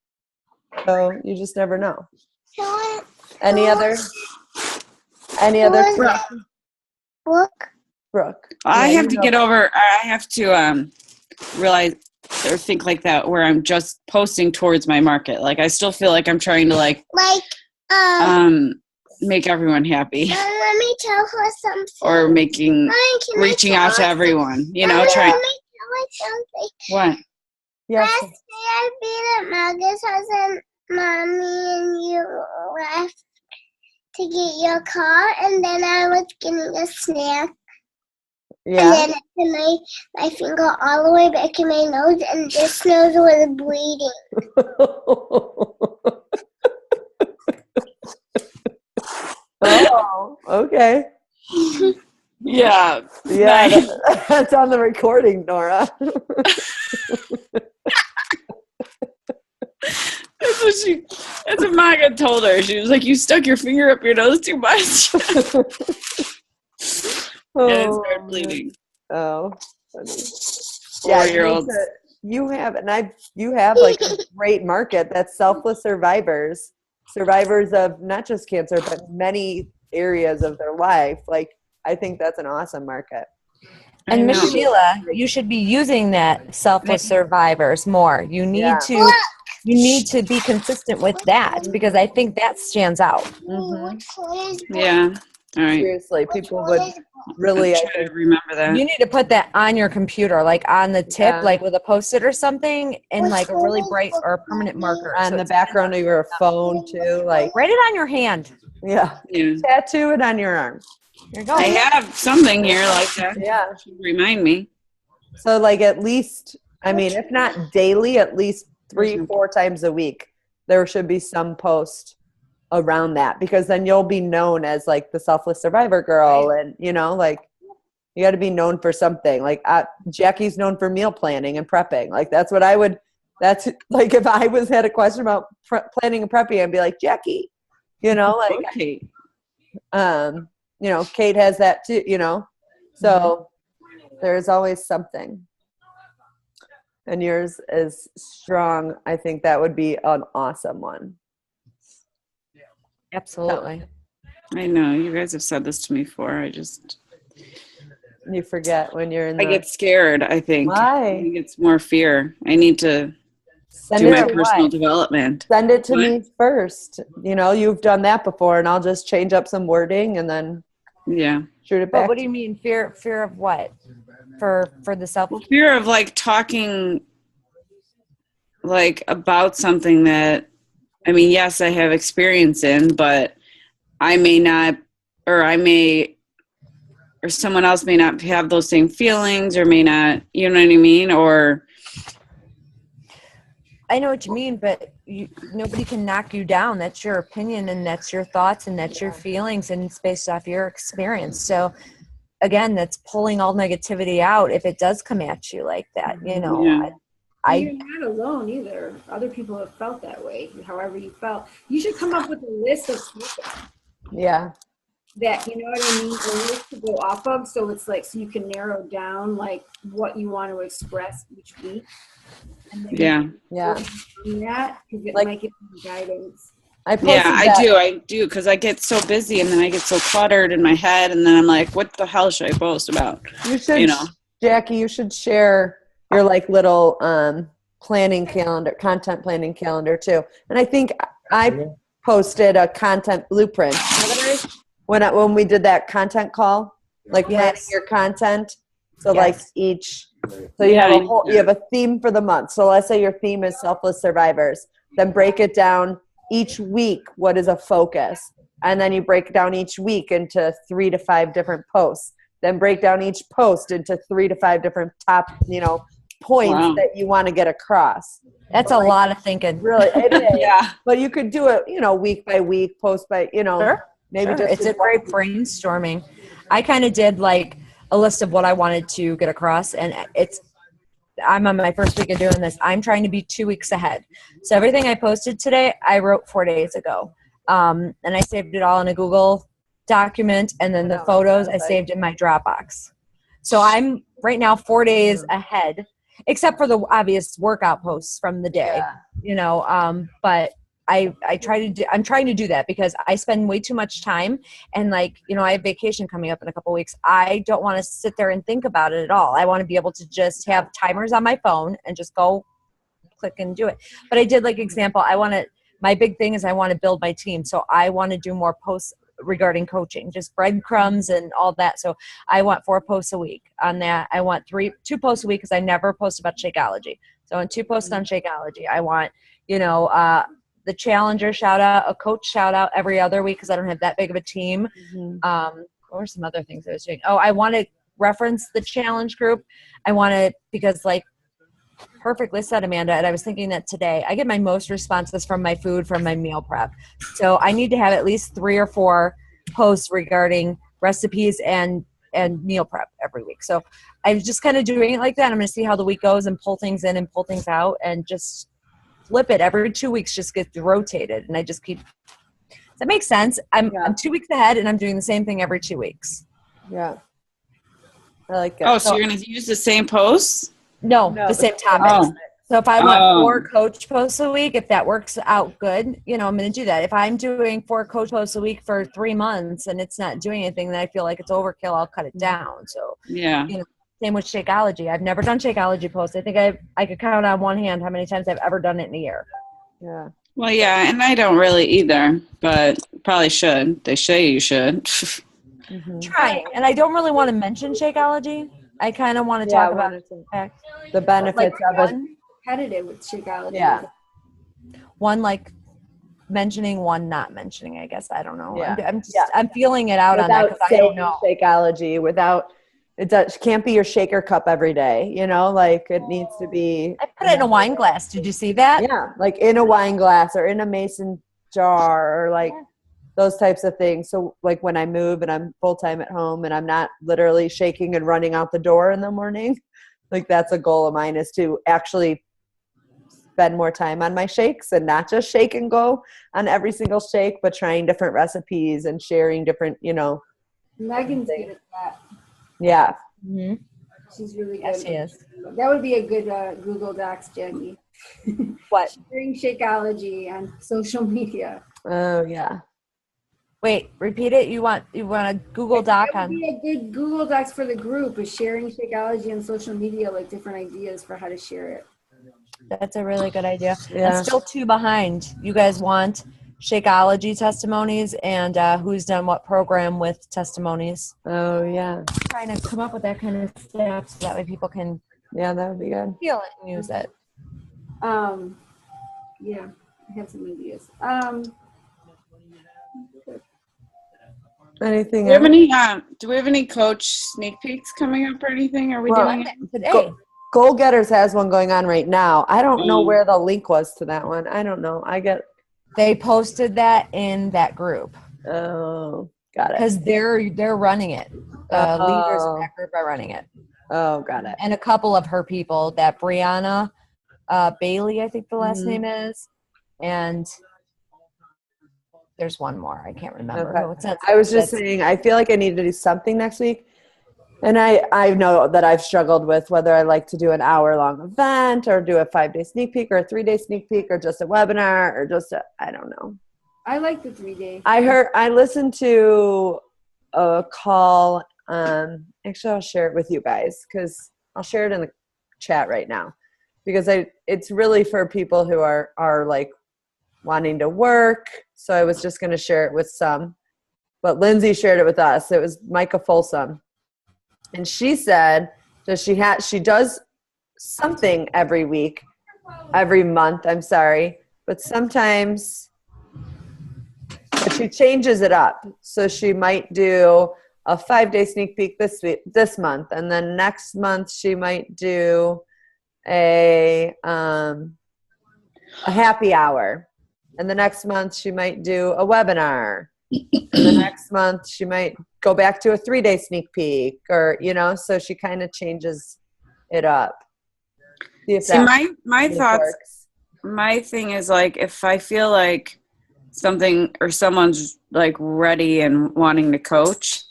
[SPEAKER 1] So you just never know. Any other? Brooke.
[SPEAKER 4] I have to get over. I have to realize or think like that, where I'm just posting towards my market. Like, I still feel like I'm trying to make everyone happy.
[SPEAKER 5] Let me tell her something.
[SPEAKER 4] Or reaching out to everyone. Trying.
[SPEAKER 5] Let me tell her something.
[SPEAKER 4] What?
[SPEAKER 1] Yes.
[SPEAKER 5] Last day I beat at Margaret's house and Mommy and you left to get your car, and then I was getting a snack.
[SPEAKER 1] Yeah.
[SPEAKER 5] And then I put my finger all the way back in my nose, and this nose was bleeding.
[SPEAKER 1] Oh, okay.
[SPEAKER 4] Yeah.
[SPEAKER 1] Yeah, that's on the recording, Nora.
[SPEAKER 4] That's what Maga told her. She was like, you stuck your finger up your nose too much. And it started bleeding.
[SPEAKER 1] Oh, funny.
[SPEAKER 4] 4-year-olds.
[SPEAKER 1] You have like a great market that's selfless survivors of not just cancer, but many areas of their life. Like, I think that's an awesome market.
[SPEAKER 3] And Miss Sheila, you should be using that selfless survivors more. You need to be consistent with that, because I think that stands out.
[SPEAKER 1] Mm-hmm.
[SPEAKER 4] Yeah. All right.
[SPEAKER 1] Seriously, people would really
[SPEAKER 4] try to remember that.
[SPEAKER 3] You need to put that on your computer, like on the tip, like with a Post-it or something, and like a really bright or a permanent marker.
[SPEAKER 1] On the background of your phone too. Like,
[SPEAKER 3] write it on your hand.
[SPEAKER 1] Yeah. Tattoo it on your arm.
[SPEAKER 3] There you go.
[SPEAKER 4] I have something here like that.
[SPEAKER 1] Yeah.
[SPEAKER 4] Remind me.
[SPEAKER 1] So like, at least, I mean, if not daily, at least 3-4 times a week, there should be some post around that, because then you'll be known as like the selfless survivor girl. And you know, like, you got to be known for something. Like Jackie's known for meal planning and prepping. Like that's what I would, that's like, if I had a question about planning and prepping, I'd be like, Jackie, you know, like,
[SPEAKER 4] Okay.
[SPEAKER 1] you know, Kate has that too, you know, so there's always something. And yours is strong. I think that would be an awesome one.
[SPEAKER 3] Absolutely.
[SPEAKER 4] I know you guys have said this to me before.
[SPEAKER 1] You forget when you're in
[SPEAKER 4] I get scared, I think.
[SPEAKER 1] Why?
[SPEAKER 4] I think it's more fear. I need to
[SPEAKER 1] send
[SPEAKER 4] do
[SPEAKER 1] it
[SPEAKER 4] my
[SPEAKER 1] to
[SPEAKER 4] personal
[SPEAKER 1] what?
[SPEAKER 4] development.
[SPEAKER 1] Send it to
[SPEAKER 4] What?
[SPEAKER 1] me first. You know, you've done that before, and I'll just change up some wording and then shoot it back.
[SPEAKER 3] But what do you mean fear of what? For the self?
[SPEAKER 4] Well, fear of like talking like about something that, I mean, yes, I have experience in, but I may not, or someone else may not have those same feelings, or may not, you know what I mean? Or
[SPEAKER 3] I know what you mean, but nobody can knock you down. That's your opinion, and that's your thoughts, and that's your feelings, and it's based off your experience. So again, that's pulling all negativity out if it does come at you like that, you know.
[SPEAKER 4] Yeah.
[SPEAKER 6] You're not alone either. Other people have felt that way, however you felt. You should come up with a list of people
[SPEAKER 1] Yeah.
[SPEAKER 6] that, you know what I mean, a list to go off of, so it's like, so you can narrow down like what you want to express each week. And then
[SPEAKER 1] Yeah.
[SPEAKER 6] do that, because it
[SPEAKER 1] Like-
[SPEAKER 6] might give you guidance.
[SPEAKER 1] I
[SPEAKER 4] do, because I get so busy, and then I get so cluttered in my head, and then I'm like, what the hell should I post about?
[SPEAKER 1] You should,
[SPEAKER 4] you know.
[SPEAKER 1] Jackie, you should share your like little planning calendar, content planning calendar too. And I think I posted a content blueprint when we did that content call, like planning your content. So like so you have you have a theme for the month. So let's say your theme is selfless survivors. Then break it down each week. What is a focus? And then you break it down each week into 3 to 5 different posts. Then break down each post into 3 to 5 different top, you know, points that you want to get across.
[SPEAKER 3] That's a lot of thinking.
[SPEAKER 1] Really, it is.
[SPEAKER 4] Yeah.
[SPEAKER 1] But you could do it, you know, week by week, post by, you know, maybe just
[SPEAKER 3] It's a great brainstorming. I kind of did like a list of what I wanted to get across, and I'm on my first week of doing this. I'm trying to be 2 weeks ahead. So everything I posted today, I wrote 4 days ago. And I saved it all in a Google document, and then the photos I saved in my Dropbox. So I'm right now 4 days ahead, except for the obvious workout posts from the day, you know, but I'm trying to do that because I spend way too much time, and like, you know, I have vacation coming up in a couple weeks. I don't want to sit there and think about it at all. I want to be able to just have timers on my phone and just go click and do it. But I did, like, example, my big thing is I want to build my team. So I want to do more posts regarding coaching, just breadcrumbs and all that. So I want 4 posts a week on that. I want 2 posts a week because I never post about Shakeology. So I want 2 posts on Shakeology. I want, you know, the challenger shout out, a coach shout out every other week because I don't have that big of a team. What were some other things I was doing? Oh, I want to reference the challenge group. I want to, because like, perfectly said, Amanda, and I was thinking that today. I get my most responses from my food, from my meal prep. So I need to have at least 3 or 4 posts regarding recipes and meal prep every week. So I'm just kind of doing it like that. I'm going to see how the week goes and pull things in and pull things out and just flip it every 2 weeks, just gets rotated. And I just keep, does that make sense? I'm 2 weeks ahead and I'm doing the same thing every 2 weeks.
[SPEAKER 1] Yeah. I like it.
[SPEAKER 4] Oh, so you're going to use the same posts?
[SPEAKER 3] No, the same topics.
[SPEAKER 4] Oh.
[SPEAKER 3] So if I want 4 coach posts a week, if that works out good, you know, I'm going to do that. If I'm doing 4 coach posts a week for 3 months and it's not doing anything, then I feel like it's overkill. I'll cut it down. So,
[SPEAKER 4] yeah,
[SPEAKER 3] you know, same with Shakeology. I've never done Shakeology posts. I think I could count on one hand how many times I've ever done it in a year.
[SPEAKER 1] Yeah.
[SPEAKER 4] Well, yeah, and I don't really either, but probably should. They say you should.
[SPEAKER 3] Trying. And I don't really want to mention Shakeology. I kind of want to talk about
[SPEAKER 1] the benefits of it.
[SPEAKER 6] Competitive with Shakeology.
[SPEAKER 1] Yeah.
[SPEAKER 3] One like mentioning, one not mentioning, I guess. I don't know.
[SPEAKER 1] Yeah.
[SPEAKER 3] I'm feeling it out on that because I don't know.
[SPEAKER 1] Shakeology, without It can't be your shaker cup every day, you know, like it needs to be.
[SPEAKER 3] I put it in a wine glass. Did you see that?
[SPEAKER 1] Yeah, like in a wine glass or in a mason jar or like those types of things. So like when I move and I'm full-time at home and I'm not literally shaking and running out the door in the morning, like that's a goal of mine, is to actually spend more time on my shakes and not just shake and go on every single shake, but trying different recipes and sharing different, you know.
[SPEAKER 6] Megan's good at that.
[SPEAKER 1] Yeah.
[SPEAKER 3] Mm-hmm.
[SPEAKER 6] She's really good.
[SPEAKER 3] Yes, she is.
[SPEAKER 6] That would be a good Google Docs, Jackie.
[SPEAKER 1] What?
[SPEAKER 6] Sharing Shakeology on social media.
[SPEAKER 1] Oh yeah.
[SPEAKER 3] Wait, repeat it. You want a Google Doc
[SPEAKER 6] That would
[SPEAKER 3] on?
[SPEAKER 6] be a good Google Docs for the group, is sharing Shakeology on social media, like different ideas for how to share it.
[SPEAKER 3] That's a really good idea.
[SPEAKER 1] Yeah.
[SPEAKER 3] I'm still 2 behind. You guys want Shakeology testimonies and who's done what program with testimonies?
[SPEAKER 1] Oh yeah.
[SPEAKER 3] Trying to come up with that kind of stuff so that way people can
[SPEAKER 1] Yeah, that would be good.
[SPEAKER 3] feel it and use it.
[SPEAKER 6] Yeah, I have some ideas.
[SPEAKER 1] Anything
[SPEAKER 4] Do we have
[SPEAKER 1] else?
[SPEAKER 4] any? Do we have any coach sneak peeks coming up or anything? Are we
[SPEAKER 1] Well,
[SPEAKER 4] doing it?
[SPEAKER 3] Today.
[SPEAKER 1] Goal Getters has one going on right now. I don't know where the link was to that one. I don't know.
[SPEAKER 3] They posted that in that group
[SPEAKER 1] Oh, got it.
[SPEAKER 3] because they're running it. The leaders of
[SPEAKER 1] Oh.
[SPEAKER 3] that group are running it,
[SPEAKER 1] Oh, got it.
[SPEAKER 3] and a couple of her people. That Brianna Bailey, I think the last
[SPEAKER 1] Mhm.
[SPEAKER 3] name is, and there's one more. I can't remember.
[SPEAKER 1] Okay.
[SPEAKER 3] who it says.
[SPEAKER 1] I was just
[SPEAKER 3] That's-
[SPEAKER 1] saying, I feel like I need to do something next week. And I know that I've struggled with whether I like to do an hour-long event or do a 5-day sneak peek or a 3-day sneak peek or just a webinar or just I don't know.
[SPEAKER 6] I like the 3-day.
[SPEAKER 1] I listened to a call. Actually, I'll share it with you guys because I'll share it in the chat right now because it's really for people who are like wanting to work. So I was just going to share it with some, but Lindsay shared it with us. It was Micah Folsom. And she said that she does something every month, I'm sorry, but sometimes but she changes it up. So she might do a 5-day sneak peek this month, and then next month she might do a happy hour, and the next month she might do a webinar. And the next month she might go back to a 3-day sneak peek, or so she kind of changes it up.
[SPEAKER 4] See, my thoughts
[SPEAKER 1] works.
[SPEAKER 4] My thing is, like, if I feel like something or someone's like ready and wanting to coach,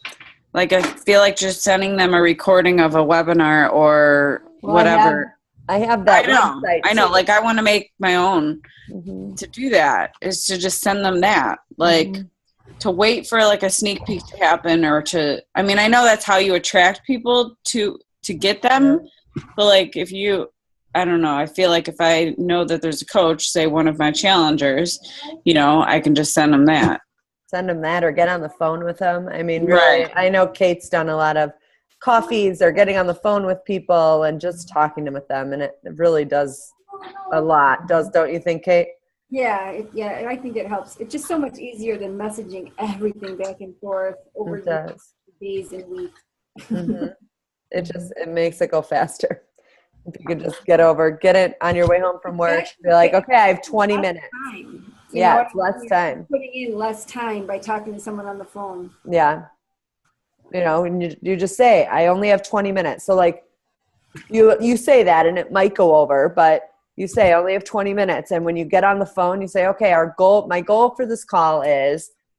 [SPEAKER 4] like I feel like just sending them a recording of a webinar or whatever.
[SPEAKER 1] I have that website.
[SPEAKER 4] I know.
[SPEAKER 1] too.
[SPEAKER 4] Like, I want to make my own
[SPEAKER 1] Mhm.
[SPEAKER 4] to do that, is to just send them that. Like, to wait for like a sneak peek to happen, or I know that's how you attract people to get them. But like, I don't know, I feel like if I know that there's a coach, say one of my challengers, I can just send them that.
[SPEAKER 1] Send them that or get on the phone with them. Really,
[SPEAKER 4] Right.
[SPEAKER 1] I know Kate's done a lot of coffees or getting on the phone with people and just talking with them, and it really does a lot. Don't you think, Kate?
[SPEAKER 6] Yeah, I think it helps. It's just so much easier than messaging everything back and forth over
[SPEAKER 1] It
[SPEAKER 6] the
[SPEAKER 1] does.
[SPEAKER 6] days and weeks.
[SPEAKER 1] Mhm. It makes it go faster. If you could just get it on your way home from work, be like, okay, I have 20 minutes.
[SPEAKER 6] Time.
[SPEAKER 1] Yeah, it's less time.
[SPEAKER 6] Putting in less time by talking to someone on the phone.
[SPEAKER 1] Yeah. And you just say, I only have 20 minutes. So like you say that and it might go over, but you say I only have 20 minutes. And when you get on the phone, you say, okay, my goal for this call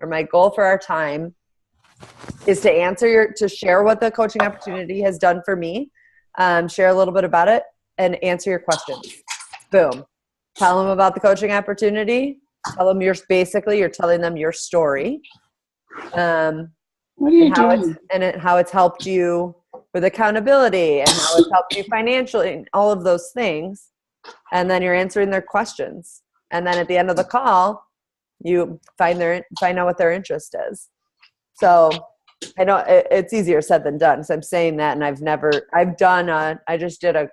[SPEAKER 1] my goal for our time is to share what the coaching opportunity has done for me. Share a little bit about it and answer your questions. Boom. Tell them about the coaching opportunity. Tell them you're telling them your story.
[SPEAKER 4] What are you doing?
[SPEAKER 1] How it's helped you with accountability and how it's helped you financially and all of those things. And then you're answering their questions. And then at the end of the call, you find out what their interest is. So I know it's easier said than done. So I'm saying that, and I just did a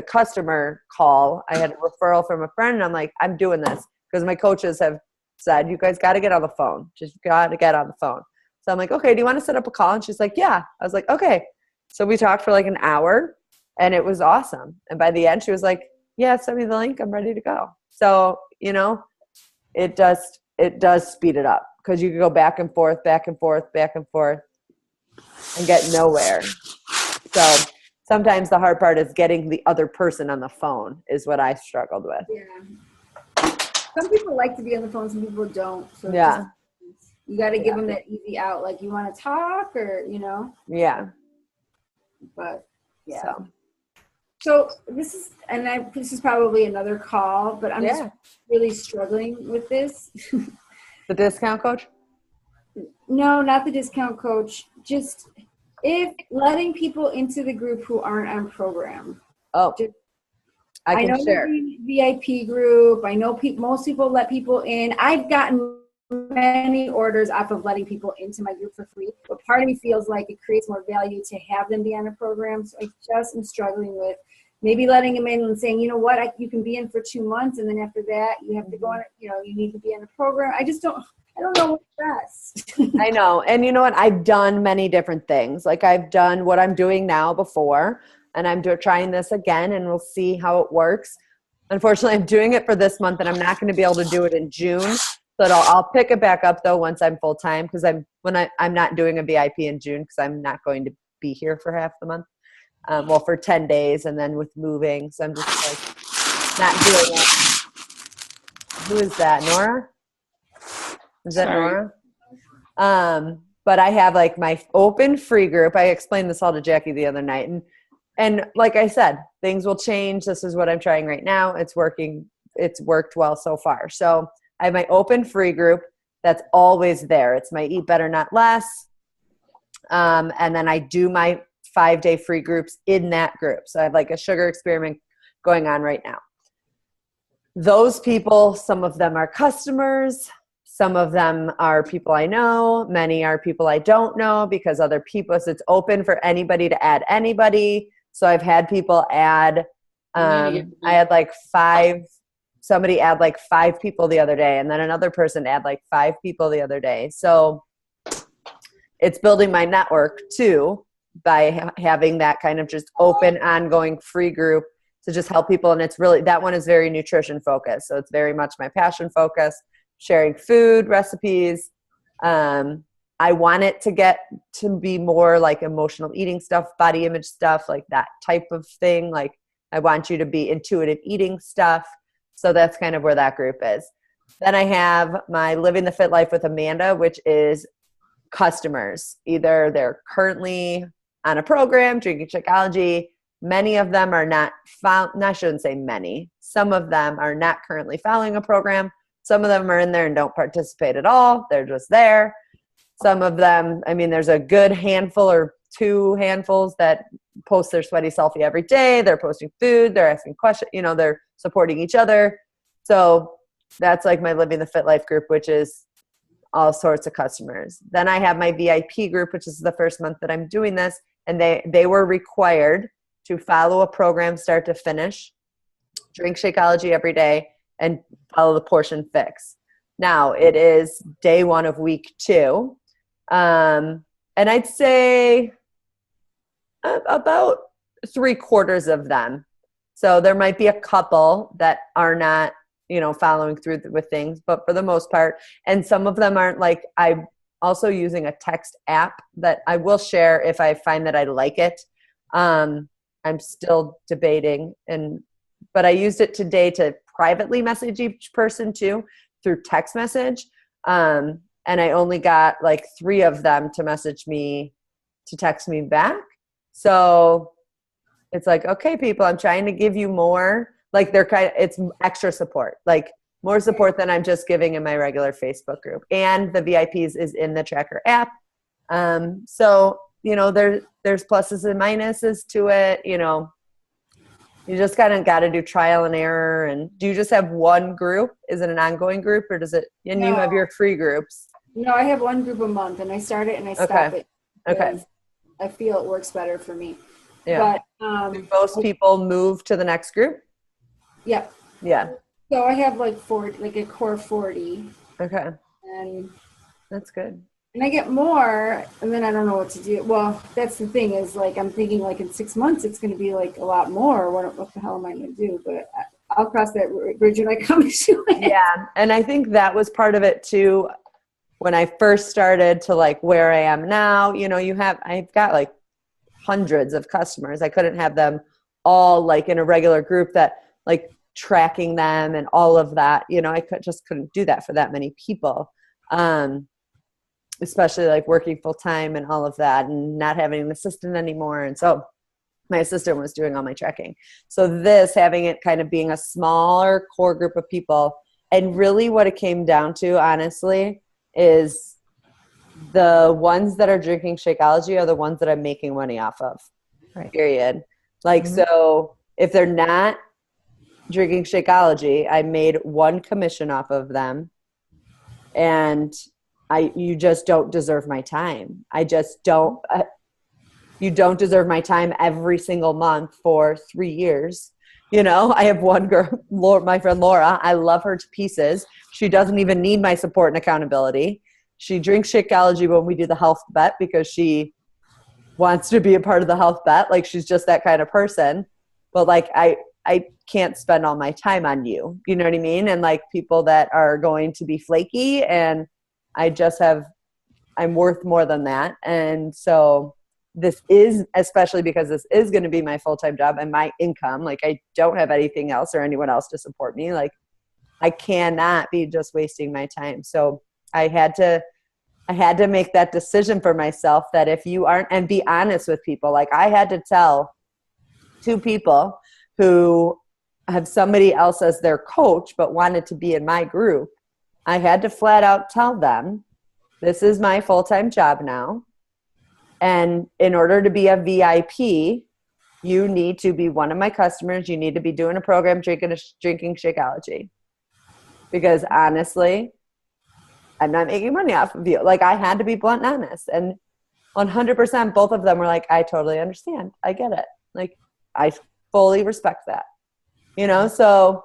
[SPEAKER 1] customer call. I had a referral from a friend, and I'm like, I'm doing this because my coaches have said, you guys got to get on the phone. Just got to get on the phone. So I'm like, okay, do you want to set up a call? And she's like, yeah. I was like, okay. So we talked for like an hour and it was awesome. And by the end, she was like, yeah, send me the link. I'm ready to go. So, you know, it does speed it up because you can go back and forth, and get nowhere. So sometimes the hard part is getting the other person on the phone is what I struggled with.
[SPEAKER 6] Yeah. Some people like to be on the phone, some people don't. So
[SPEAKER 1] Yeah.
[SPEAKER 6] you got to give them that easy out. Like, you want to talk or, you know?
[SPEAKER 1] Yeah.
[SPEAKER 6] But, yeah. So this is probably another call, but I'm just really struggling with this.
[SPEAKER 1] The discount coach?
[SPEAKER 6] No, not the discount coach. Just if letting people into the group who aren't on program.
[SPEAKER 1] Oh, I
[SPEAKER 6] know
[SPEAKER 1] can share.
[SPEAKER 6] the VIP group. I know most people let people in. I've gotten many orders off of letting people into my group for free, but part of me feels like it creates more value to have them be on a program. So I just am struggling with maybe letting them in and saying, you know what, you can be in for 2 months, and then after that you have to go on, you know, you need to be in a program. I don't know what's best.
[SPEAKER 1] I know. And you know what? I've done many different things. Like I've done what I'm doing now before, and I'm trying this again, and we'll see how it works. Unfortunately, I'm doing it for this month, and I'm not going to be able to do it in June. So I'll pick it back up though once I'm full time, because I'm not doing a VIP in June because I'm not going to be here for half the month. Well, for 10 days, and then with moving, so I'm just like not doing it. Who is that? Nora? Is that
[SPEAKER 4] Sorry.
[SPEAKER 1] Nora? But I have like my open free group. I explained this all to Jackie the other night, and like I said, things will change. This is what I'm trying right now. It's working. It's worked well so far. So I have my open free group that's always there. It's my Eat Better Not Less. And then I do my 5-day free groups in that group. So I have like a sugar experiment going on right now. Those people, some of them are customers. Some of them are people I know. Many are people I don't know because other people, so it's open for anybody to add anybody. So I've had people add, I had like somebody add like 5 people the other day, and then another person add like 5 people the other day. So it's building my network too by having that kind of just open, ongoing free group to just help people. And it's really, that one is very nutrition focused. So it's very much my passion focus, sharing food recipes. I want it to get to be more like emotional eating stuff, body image stuff, like that type of thing. Like I want you to be intuitive eating stuff. So that's kind of where that group is. Then I have my Living the Fit Life with Amanda, which is customers. Either they're currently on a program, drinking Shakeology. Many of them are not I shouldn't say many. Some of them are not currently following a program. Some of them are in there and don't participate at all. They're just there. Some of them, I mean, there's a good handful or 2 handfuls that post their sweaty selfie every day. They're posting food. They're asking questions. You know, they're supporting each other. So that's like my Living the Fit Life group, which is all sorts of customers. Then I have my VIP group, which is the first month that I'm doing this. And they were required to follow a program start to finish, drink Shakeology every day, and follow the portion fix. Now it is day 1 of week 2. And I'd say about 3/4 of them. So there might be a couple that are not, you know, following through with things, but for the most part, and some of them aren't. Like I'm also using a text app that I will share if I find that I like it. I'm still debating, but I used it today to privately message each person too through text message. And I only got like 3 of them to message me, to text me back. So it's like, okay, people, I'm trying to give you more. Like it's extra support, like more support than I'm just giving in my regular Facebook group. And the VIPs is in the Tracker app. So, you know, there's pluses and minuses to it. You know, you just got to do trial and error. And do you just have one group? Is it an ongoing group, or does it, and
[SPEAKER 6] No.
[SPEAKER 1] you have your free groups?
[SPEAKER 6] No, I have one group a month, and I start it and I stop it.
[SPEAKER 1] Okay.
[SPEAKER 6] I feel it works better for me.
[SPEAKER 1] Yeah.
[SPEAKER 6] But
[SPEAKER 1] do most people move to the next group?
[SPEAKER 6] Yeah.
[SPEAKER 1] Yeah.
[SPEAKER 6] So I have like a core 40.
[SPEAKER 1] Okay.
[SPEAKER 6] And
[SPEAKER 1] that's good.
[SPEAKER 6] And I get more, and then I don't know what to do. Well, that's the thing is, like, I'm thinking, like, in 6 months, it's going to be, like, a lot more. What the hell am I going to do? But I'll cross that bridge when I come to it.
[SPEAKER 1] Yeah. And I think that was part of it too. When I first started to like where I am now, you know, I've got like hundreds of customers. I couldn't have them all like in a regular group that like tracking them and all of that, you know, just couldn't do that for that many people. Especially like working full time and all of that and not having an assistant anymore. And so my assistant was doing all my tracking. So having it kind of being a smaller core group of people, and really what it came down to, honestly, is the ones that are drinking Shakeology are the ones that I'm making money off of.
[SPEAKER 3] Right.
[SPEAKER 1] Period. Like, so if they're not drinking Shakeology, I made one commission off of them, and you just don't deserve my time. I just don't. You don't deserve my time every single month for 3 years. You know, I have one girl, my friend Laura. I love her to pieces. She doesn't even need my support and accountability. She drinks Shakeology when we do the health bet because she wants to be a part of the health bet. Like, she's just that kind of person. But like, I can't spend all my time on you. You know what I mean? And like people that are going to be flaky, and I'm worth more than that. And so this is, especially because this is going to be my full-time job and my income. Like, I don't have anything else or anyone else to support me. Like, I cannot be just wasting my time. So I had to make that decision for myself that if you aren't, and be honest with people. Like, I had to tell 2 people who have somebody else as their coach but wanted to be in my group. I had to flat out tell them, this is my full-time job now. And in order to be a VIP, you need to be one of my customers. You need to be doing a program drinking Shakeology. Because honestly, I'm not making money off of you. Like, I had to be blunt and honest. And 100%, both of them were like, I totally understand. I get it. Like, I fully respect that. You know, so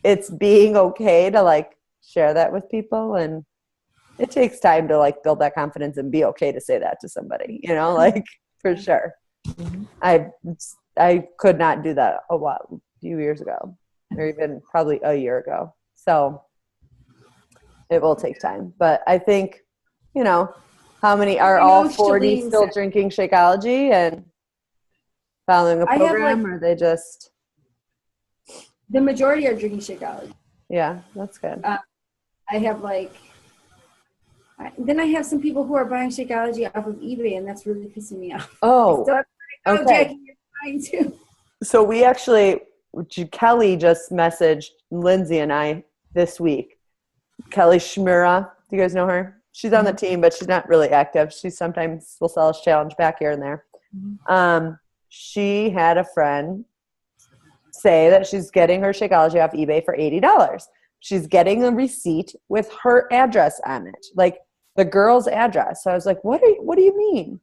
[SPEAKER 1] it's being okay to like share that with people, and it takes time to like build that confidence and be okay to say that to somebody, you know, like, for sure. I could not do that a few years ago, or even probably a year ago. So it will take time, but I think, you know, how many are all 40 still drinking Shakeology and following a program, or they just?
[SPEAKER 6] The majority are drinking Shakeology.
[SPEAKER 1] Yeah, that's good.
[SPEAKER 6] I have then I have some people who are buying Shakeology off of eBay, and that's really pissing me off.
[SPEAKER 1] Oh, okay.
[SPEAKER 6] Jackie, you're trying to.
[SPEAKER 1] So Kelly just messaged Lindsay and I this week. Kelly Schmura, do you guys know her? She's on the team, but she's not really active. She sometimes will sell us challenge back here and there. She had a friend say that she's getting her Shakeology off eBay for $80. She's getting a receipt with her address on it, like the girl's address. So I was like, what do you mean?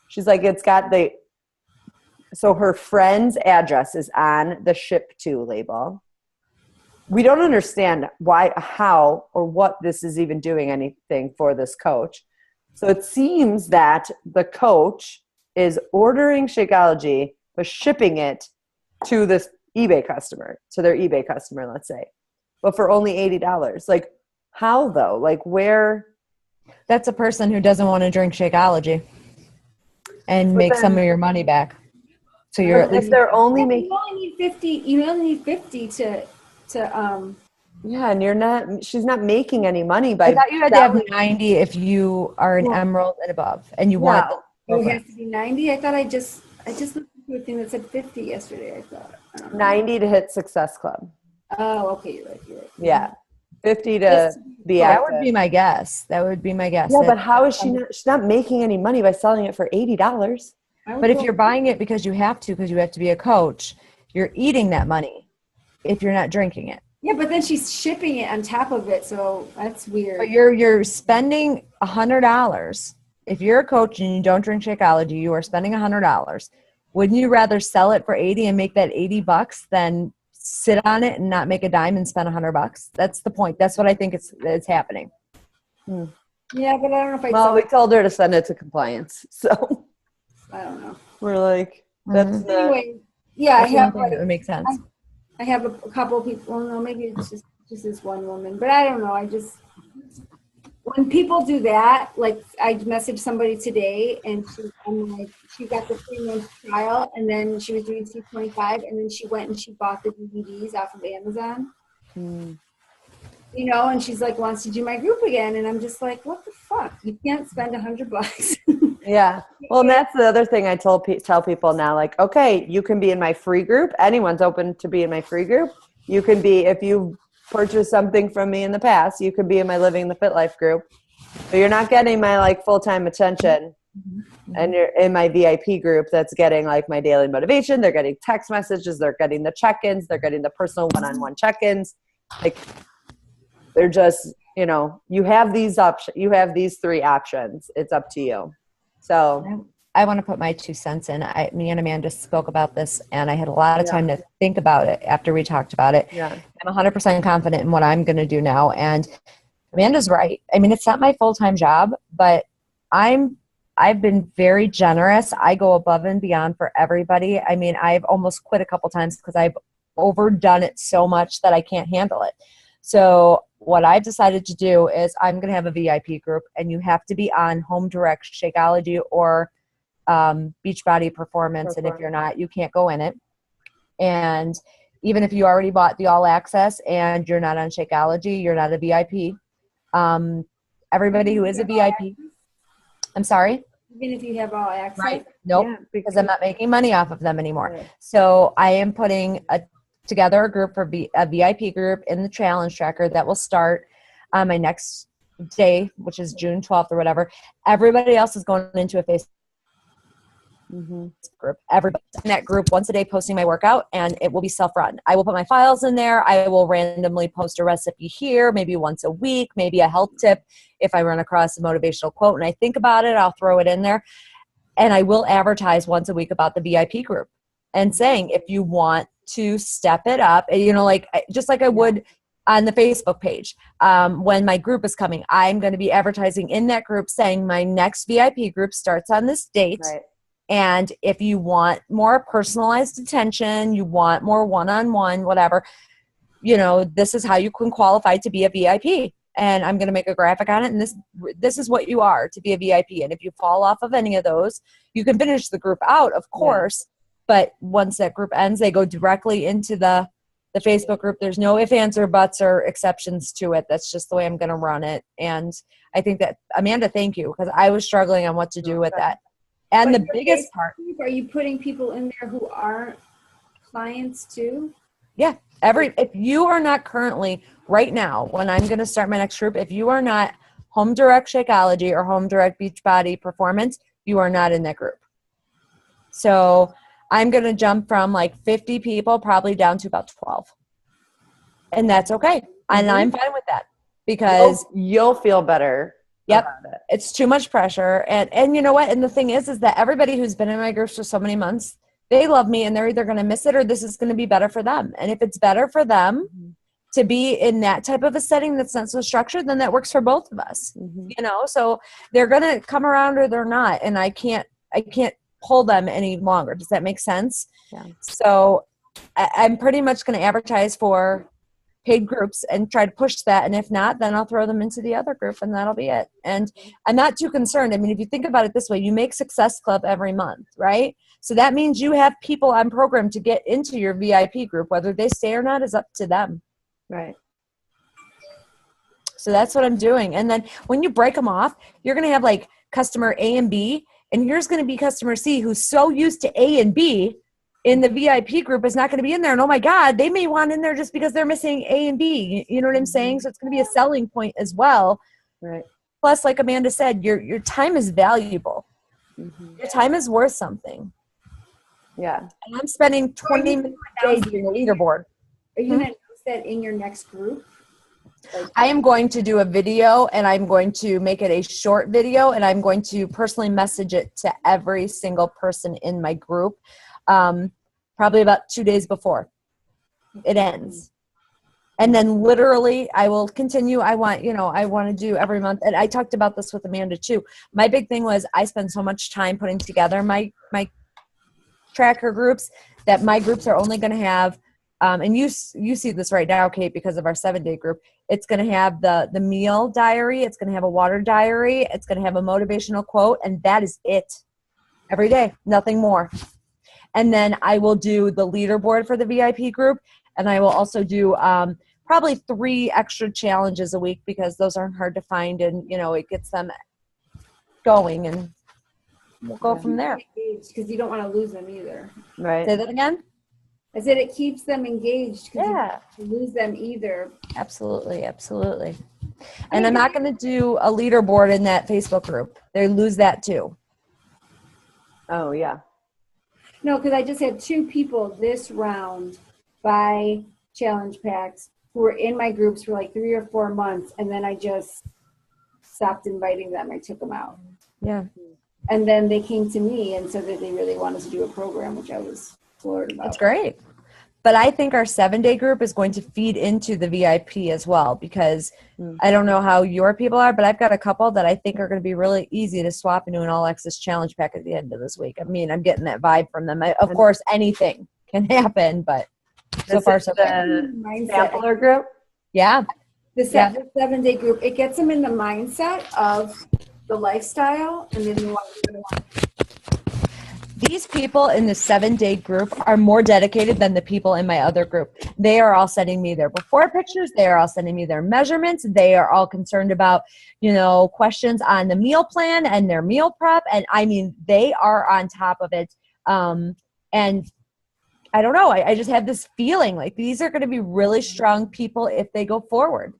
[SPEAKER 1] She's like, it's got so her friend's address is on the ship to label. We don't understand why, how, or what this is even doing anything for this coach. So it seems that the coach is ordering Shakeology, but shipping it to this eBay customer, to their eBay customer, let's say, but for only $80. Like, how though? Like, where?
[SPEAKER 3] That's a person who doesn't want to drink Shakeology and make some of your money back. So you're at least,
[SPEAKER 1] they're only making.
[SPEAKER 6] You only need 50. You only need 50 to.
[SPEAKER 1] Yeah, and she's not making any money by.
[SPEAKER 3] I thought you had to have 90 if you are an emerald and above, and you want.
[SPEAKER 6] It has to be 90. I thought I just listened to a thing that said 50 yesterday. I thought
[SPEAKER 1] 90 to hit Success Club.
[SPEAKER 6] Oh, okay, you're right.
[SPEAKER 1] Yeah, 50 to be active.
[SPEAKER 3] That would be my guess.
[SPEAKER 1] Yeah, but how is she not? She's not making any money by selling it for $80.
[SPEAKER 3] But if you're buying it because you have to be a coach, you're eating that money if you're not drinking it.
[SPEAKER 6] Yeah, but then she's shipping it on top of it, so that's weird.
[SPEAKER 3] But you're spending $100. If you're a coach and you don't drink Shakeology, you are spending $100. Wouldn't you rather sell it for $80 and make that $80 than sit on it and not make a dime and spend $100? That's the point. That's what I think it's happening.
[SPEAKER 6] Yeah, but I don't know if I'd
[SPEAKER 1] Well,
[SPEAKER 6] sell
[SPEAKER 1] we
[SPEAKER 6] it.
[SPEAKER 1] told her to send it to compliance. So
[SPEAKER 6] I don't know.
[SPEAKER 1] we're like, that's
[SPEAKER 3] Mhm.
[SPEAKER 1] not,
[SPEAKER 6] Anyway, yeah, I
[SPEAKER 3] That's the only
[SPEAKER 6] have
[SPEAKER 3] thing
[SPEAKER 6] like
[SPEAKER 3] that would make sense.
[SPEAKER 6] I have a couple people. Well, no, maybe it's just this one woman, but I don't know. I just when people do that, like I messaged somebody today, and I'm like, she got the 3 month trial, and then she was doing C25, and then she went and she bought the DVDs off of Amazon.
[SPEAKER 1] mm,
[SPEAKER 6] You know, and she's like wants to do my group again, and I'm just like, what the fuck? You can't spend $100.
[SPEAKER 1] yeah. Well, and that's the other thing I tell people now. Like, okay, you can be in my free group. Anyone's open to be in my free group. You can be, if you purchased something from me in the past, you could be in my Living the Fit Life group. But you're not getting my like full-time attention. And you're in my VIP group that's getting like my daily motivation. They're getting text messages. They're getting the check-ins. They're getting the personal one-on-one check-ins. Like, they're just, you know, you have these options. You have these 3 options. It's up to you. So
[SPEAKER 3] I want to put my 2 cents in. Me and Amanda spoke about this, and I had a lot of
[SPEAKER 1] Yeah.
[SPEAKER 3] time to think about it after we talked about it.
[SPEAKER 1] yeah,
[SPEAKER 3] I'm 100% confident in what I'm going to do now. And Amanda's right. I mean, it's not my full-time job, but I've been very generous. I go above and beyond for everybody. I mean, I've almost quit a couple times because I've overdone it so much that I can't handle it. So what I've decided to do is I'm going to have a VIP group, and you have to be on Home Direct, Shakeology, or Beachbody Performance. And if you're not, you can't go in it. And even if you already bought the All Access and you're not on Shakeology, you're not a VIP. Everybody who is a VIP, I'm sorry?
[SPEAKER 6] Even if you have all access.
[SPEAKER 3] Nope,
[SPEAKER 1] Yeah,
[SPEAKER 3] because I'm not making money off of them anymore.
[SPEAKER 1] Right.
[SPEAKER 3] So I am putting together a group for a VIP group in the challenge tracker that will start on my next day, which is June 12th or whatever. Everybody else is going into a Facebook group. Everybody in that group once a day posting my workout, and it will be self-run. I will put my files in there. I will randomly post a recipe here, maybe once a week, maybe a health tip. If I run across a motivational quote and I think about it, I'll throw it in there. And I will advertise once a week about the VIP group and saying, if you want to step it up, you know, like just like I would on the Facebook page. When my group is coming, I'm going to be advertising in that group saying my next VIP group starts on this date.
[SPEAKER 1] right.
[SPEAKER 3] And if you want more personalized attention, you want more one-on-one, whatever, you know, this is how you can qualify to be a VIP. And I'm going to make a graphic on it. And this is what you are to be a VIP. And if you fall off of any of those, you can finish the group out, of course. But once that group ends, they go directly into the Facebook group. There's no ifs, ands, or buts or exceptions to it. That's just the way I'm going to run it. And I think that, Amanda, thank you, because I was struggling on what to do with that. And
[SPEAKER 6] But
[SPEAKER 3] the
[SPEAKER 6] your
[SPEAKER 3] biggest
[SPEAKER 6] Facebook
[SPEAKER 3] part,
[SPEAKER 6] group, are you putting people in there who aren't clients too?
[SPEAKER 3] yeah, if you are not currently right now, when I'm going to start my next group, if you are not Home Direct Shakeology or Home Direct Beachbody Performance, you are not in that group. So I'm going to jump from like 50 people probably down to about 12. And that's okay. And I'm fine with that because
[SPEAKER 1] You'll feel better.
[SPEAKER 3] Yep.
[SPEAKER 1] About it.
[SPEAKER 3] It's too much pressure. And you know what? And the thing is that everybody who's been in my groups for so many months, they love me and they're either going to miss it or this is going to be better for them. And if it's better for them to be in that type of a setting that's not so structured, then that works for both of us, you know? So they're going to come around or they're not. And I can't pull them any longer. Does that make sense?
[SPEAKER 1] Yeah.
[SPEAKER 3] So I'm pretty much going to advertise for paid groups and try to push that. And if not, then I'll throw them into the other group and that'll be it. And I'm not too concerned. I mean, if you think about it this way, you make Success Club every month, right? So that means you have people on program to get into your VIP group. Whether they stay or not is up to them.
[SPEAKER 1] Right.
[SPEAKER 3] So that's what I'm doing. And then when you break them off, you're going to have like customer A and B, and here's going to be customer C who's so used to A and B in the VIP group is not going to be in there. And oh my God, they may want in there just because they're missing A and B. You know what I'm saying? So it's going to be a selling point as well.
[SPEAKER 1] Right.
[SPEAKER 3] Plus, like Amanda said, your time is valuable. Your time is worth something.
[SPEAKER 1] Yeah.
[SPEAKER 3] And I'm spending 20 minutes a day doing a leaderboard.
[SPEAKER 6] Are you going to announce that in your next group?
[SPEAKER 3] I am going to do a video and I'm going to make it a short video and I'm going to personally message it to every single person in my group. Probably about 2 days before it ends. And then literally I will continue. I want to do every month. And I talked about this with Amanda too. My big thing was I spend so much time putting together my tracker groups that my groups are only going to have, and you see this right now, Kate, because of our 7-day group, it's going to have the meal diary. It's going to have a water diary. It's going to have a motivational quote. And that is it every day, nothing more. And then I will do the leaderboard for the VIP group. And I will also do probably 3 extra challenges a week because those aren't hard to find, and it gets them going, and we'll go from there.
[SPEAKER 6] Because you don't want to lose them either.
[SPEAKER 1] Right.
[SPEAKER 3] Say that again?
[SPEAKER 6] I said it keeps them engaged because you don't
[SPEAKER 3] Yeah.
[SPEAKER 6] want to lose them either.
[SPEAKER 3] Absolutely. And I'm not going to do a leaderboard in that Facebook group. They lose that too.
[SPEAKER 1] Oh, yeah.
[SPEAKER 6] No, because I just had 2 people this round buy challenge packs who were in my groups for like 3 or 4 months, and then I just stopped inviting them. I took them out.
[SPEAKER 3] Yeah.
[SPEAKER 6] And then they came to me and said that they really wanted to do a program, which I was floored about.
[SPEAKER 3] That's great. But I think our 7-day group is going to feed into the VIP as well, because I don't know how your people are, but I've got a couple that I think are going to be really easy to swap into an all access challenge pack at the end of this week. I mean, I'm getting that vibe from them. Of course, anything can happen, but so far so good.
[SPEAKER 1] Sampler group?
[SPEAKER 3] Yeah.
[SPEAKER 6] The 7-day group, it gets them in the mindset of the lifestyle, and then you want.
[SPEAKER 3] These people in the 7-day group are more dedicated than the people in my other group. They are all sending me their before pictures. They are all sending me their measurements. They are all concerned about, questions on the meal plan and their meal prep. And I mean, they are on top of it. And I don't know. I just have this feeling like these are going to be really strong people if they go forward.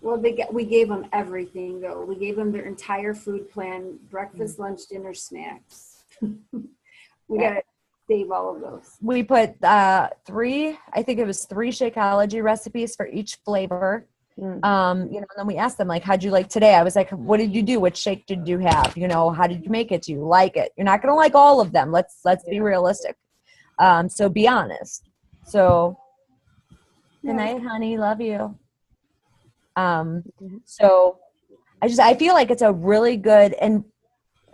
[SPEAKER 6] Well, we gave them everything, though. We gave them their entire food plan, breakfast, lunch, dinner, snacks. We got to save all of those.
[SPEAKER 3] We put 3 Shakeology recipes for each flavor. And then we asked them, like, how'd you like today? I was like, what did you do? Which shake did you have? How did you make it? Do you like it? You're not going to like all of them. Let's be realistic. So be honest. So, good night, honey. Love you. So I feel like it's a really good, and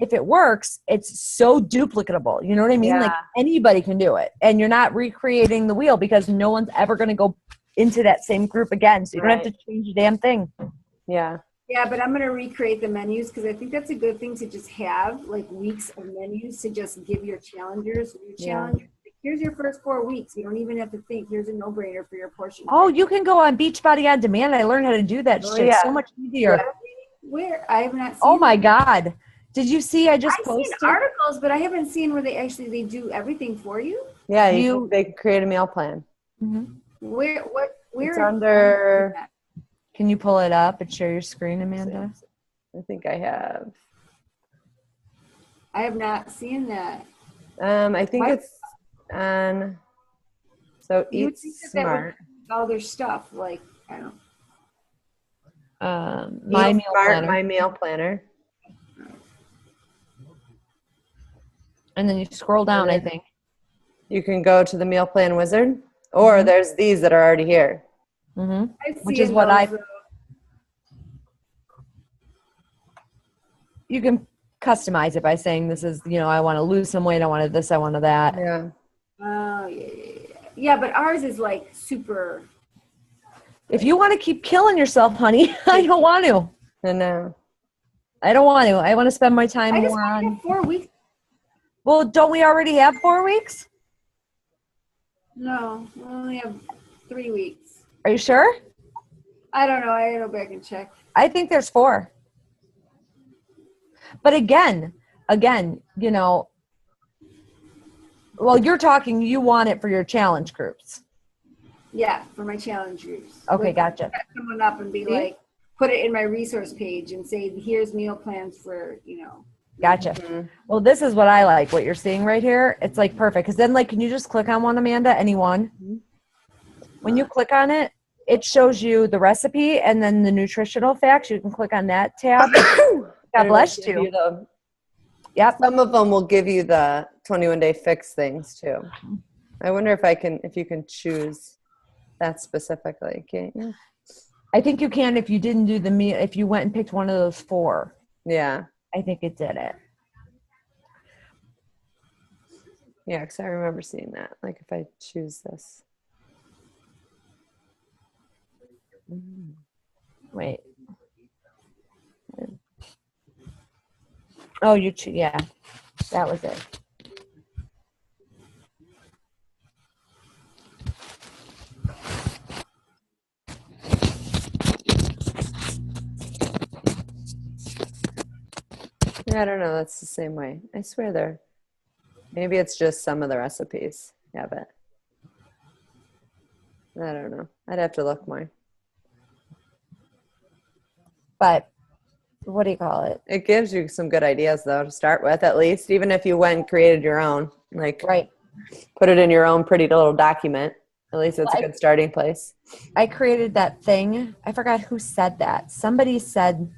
[SPEAKER 3] if it works, it's so duplicatable. You know what I mean?
[SPEAKER 1] Yeah.
[SPEAKER 3] Like anybody can do it, and you're not recreating the wheel because no one's ever going to go into that same group again. So you don't have to change a damn thing.
[SPEAKER 1] Yeah.
[SPEAKER 6] Yeah, but I'm going to recreate the menus because I think that's a good thing to just have, like weeks of menus to just give your challengers new challenges. Like, here's your first 4 weeks. You don't even have to think. Here's a no-brainer for your portion.
[SPEAKER 3] Oh, you can go on Beachbody on Demand. I learned how to do that shit. So much easier.
[SPEAKER 6] Where? I have not seen.
[SPEAKER 3] Oh my God. Did you see? I just posted
[SPEAKER 6] seen articles, but I haven't seen where they do everything for you.
[SPEAKER 1] Yeah, they create a meal plan.
[SPEAKER 3] Mm-hmm.
[SPEAKER 6] Where
[SPEAKER 1] It's under.
[SPEAKER 3] Can you pull it up and share your screen, Amanda?
[SPEAKER 1] I think I have.
[SPEAKER 6] I have not seen that.
[SPEAKER 1] I think it's on. So Eat Smart.
[SPEAKER 6] All their stuff, like I don't.
[SPEAKER 3] My meal planner.
[SPEAKER 1] My meal planner.
[SPEAKER 3] And then you scroll down, I think.
[SPEAKER 1] You can go to the meal plan wizard, or there's these that are already here.
[SPEAKER 3] Mm-hmm. Which is what you can customize it by saying this is, I want to lose some weight, I wanted this, I wanted that.
[SPEAKER 1] Yeah.
[SPEAKER 6] Oh, yeah, but ours is like super.
[SPEAKER 3] If you want to keep killing yourself, honey, I don't want to.
[SPEAKER 1] I know.
[SPEAKER 3] I don't want to. I want to spend my time
[SPEAKER 6] more
[SPEAKER 3] on.
[SPEAKER 6] I just 4 weeks.
[SPEAKER 3] Well, don't we already have 4 weeks?
[SPEAKER 6] No, we only have 3 weeks.
[SPEAKER 3] Are you sure?
[SPEAKER 6] I don't know. I gotta go back and check.
[SPEAKER 3] I think there's 4. But again, well, you're talking, you want it for your challenge groups.
[SPEAKER 6] Yeah, for my challenge groups.
[SPEAKER 3] Okay, gotcha.
[SPEAKER 6] Someone up and be like, put it in my resource page and say, here's meal plans for,
[SPEAKER 3] Gotcha. Mm-hmm. Well, this is what I like. What you're seeing right here, it's like perfect. Because then, can you just click on one, Amanda? Anyone? Mm-hmm. When you click on it, it shows you the recipe and then the nutritional facts. You can click on that tab. God bless you. Yep.
[SPEAKER 1] Some of them will give you the 21-day fix things too. I wonder if you can choose. that specifically, can't you?
[SPEAKER 3] I think you can if you didn't do the meal. If you went and picked one of those 4,
[SPEAKER 1] Yeah.
[SPEAKER 3] I think it did it.
[SPEAKER 1] Yeah, because I remember seeing that. Like if I choose this.
[SPEAKER 3] Wait. Oh, yeah, that was it.
[SPEAKER 1] Yeah, I don't know. That's the same way. I swear there. Maybe it's just some of the recipes have it. I don't know. I'd have to look more.
[SPEAKER 3] But what do you call it?
[SPEAKER 1] It gives you some good ideas though to start with, at least, even if you went and created your own. Like
[SPEAKER 3] Right.
[SPEAKER 1] put it in your own pretty little document. At least it's a good starting place.
[SPEAKER 3] I created that thing. I forgot who said that. Somebody said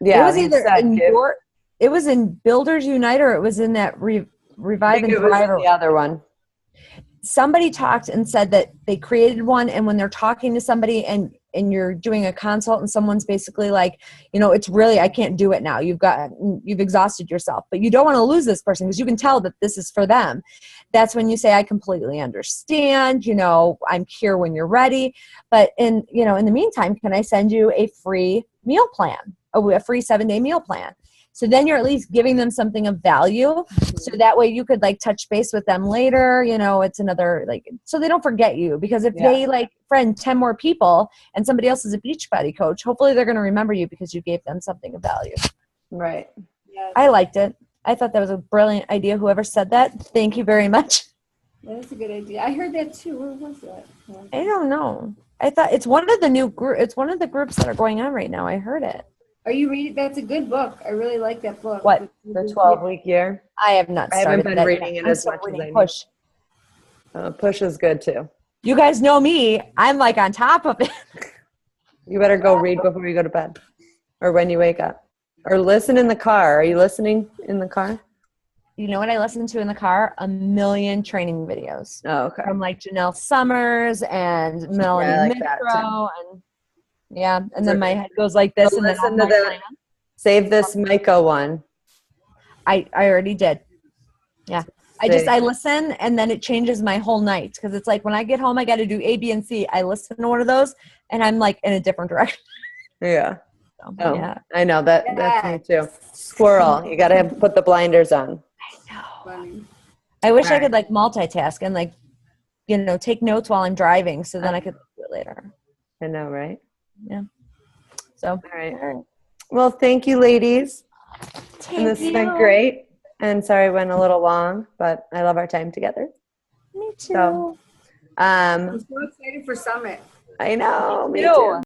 [SPEAKER 1] Yeah,
[SPEAKER 3] it was either in
[SPEAKER 1] Kip.
[SPEAKER 3] it was in Builders Unite or it was in that
[SPEAKER 1] I
[SPEAKER 3] Revive
[SPEAKER 1] think
[SPEAKER 3] and
[SPEAKER 1] it was
[SPEAKER 3] Thrive.
[SPEAKER 1] the other one.
[SPEAKER 3] Somebody talked and said that they created one, and when they're talking to somebody and you're doing a consult and someone's basically like, it's really, I can't do it now. You've exhausted yourself, but you don't want to lose this person because you can tell that this is for them. That's when you say, I completely understand, I'm here when you're ready. But in the meantime, can I send you a free meal plan, a free 7-day meal plan? So then you're at least giving them something of value. So that way you could touch base with them later. It's another so they don't forget you, because if they friend 10 more people and somebody else is a Beachbody coach, hopefully they're going to remember you because you gave them something of value.
[SPEAKER 1] Right.
[SPEAKER 6] Yeah,
[SPEAKER 3] I liked it. I thought that was a brilliant idea. Whoever said that, thank you very much.
[SPEAKER 6] that's a good idea. I heard that too. Where was that?
[SPEAKER 3] I don't know. I thought it's one of the new it's one of the groups that are going on right now. I heard it.
[SPEAKER 6] Are you reading? That's a good book. I really like that book.
[SPEAKER 3] What?
[SPEAKER 1] The 12-week year.
[SPEAKER 3] I have not
[SPEAKER 1] I haven't
[SPEAKER 3] started
[SPEAKER 1] been
[SPEAKER 3] that
[SPEAKER 1] reading
[SPEAKER 3] yet.
[SPEAKER 1] it
[SPEAKER 3] I'm
[SPEAKER 1] as
[SPEAKER 3] still
[SPEAKER 1] much as
[SPEAKER 3] reading
[SPEAKER 1] I need.
[SPEAKER 3] Push.
[SPEAKER 1] Push is good too.
[SPEAKER 3] You guys know me. I'm on top of it.
[SPEAKER 1] You better go read before you go to bed or when you wake up. Or listen in the car. Are you listening in the car?
[SPEAKER 3] You know what I listen to in the car? A million training videos
[SPEAKER 1] Oh, okay.
[SPEAKER 3] from Janelle Summers and Melanie
[SPEAKER 1] I like that,
[SPEAKER 3] Mitro, and
[SPEAKER 1] Those
[SPEAKER 3] then
[SPEAKER 1] are
[SPEAKER 3] my
[SPEAKER 1] good.
[SPEAKER 3] head goes like this,
[SPEAKER 1] So
[SPEAKER 3] and then
[SPEAKER 1] listen
[SPEAKER 3] on
[SPEAKER 1] to
[SPEAKER 3] my
[SPEAKER 1] the-
[SPEAKER 3] plan.
[SPEAKER 1] Save this Micah one.
[SPEAKER 3] I already did. Yeah.
[SPEAKER 1] Save.
[SPEAKER 3] I listen, and then it changes my whole night, because it's like when I get home, I got to do A, B, and C. I listen to one of those, and I'm in a different direction.
[SPEAKER 1] Yeah.
[SPEAKER 3] So,
[SPEAKER 1] Oh,
[SPEAKER 3] yeah.
[SPEAKER 1] I know that. That's me too. Squirrel. You got to put the blinders on.
[SPEAKER 6] Funny.
[SPEAKER 3] I wish I
[SPEAKER 1] Alright.
[SPEAKER 3] could multitask and take notes while I'm driving, so then I could do it later.
[SPEAKER 1] I know, right?
[SPEAKER 3] So,
[SPEAKER 1] All right. Well, thank you, ladies. And this has been great. And sorry I went a little long, but I love our time together.
[SPEAKER 3] Me too.
[SPEAKER 1] So,
[SPEAKER 6] I'm so excited for Summit.
[SPEAKER 1] I know. Me
[SPEAKER 3] too.
[SPEAKER 1] too.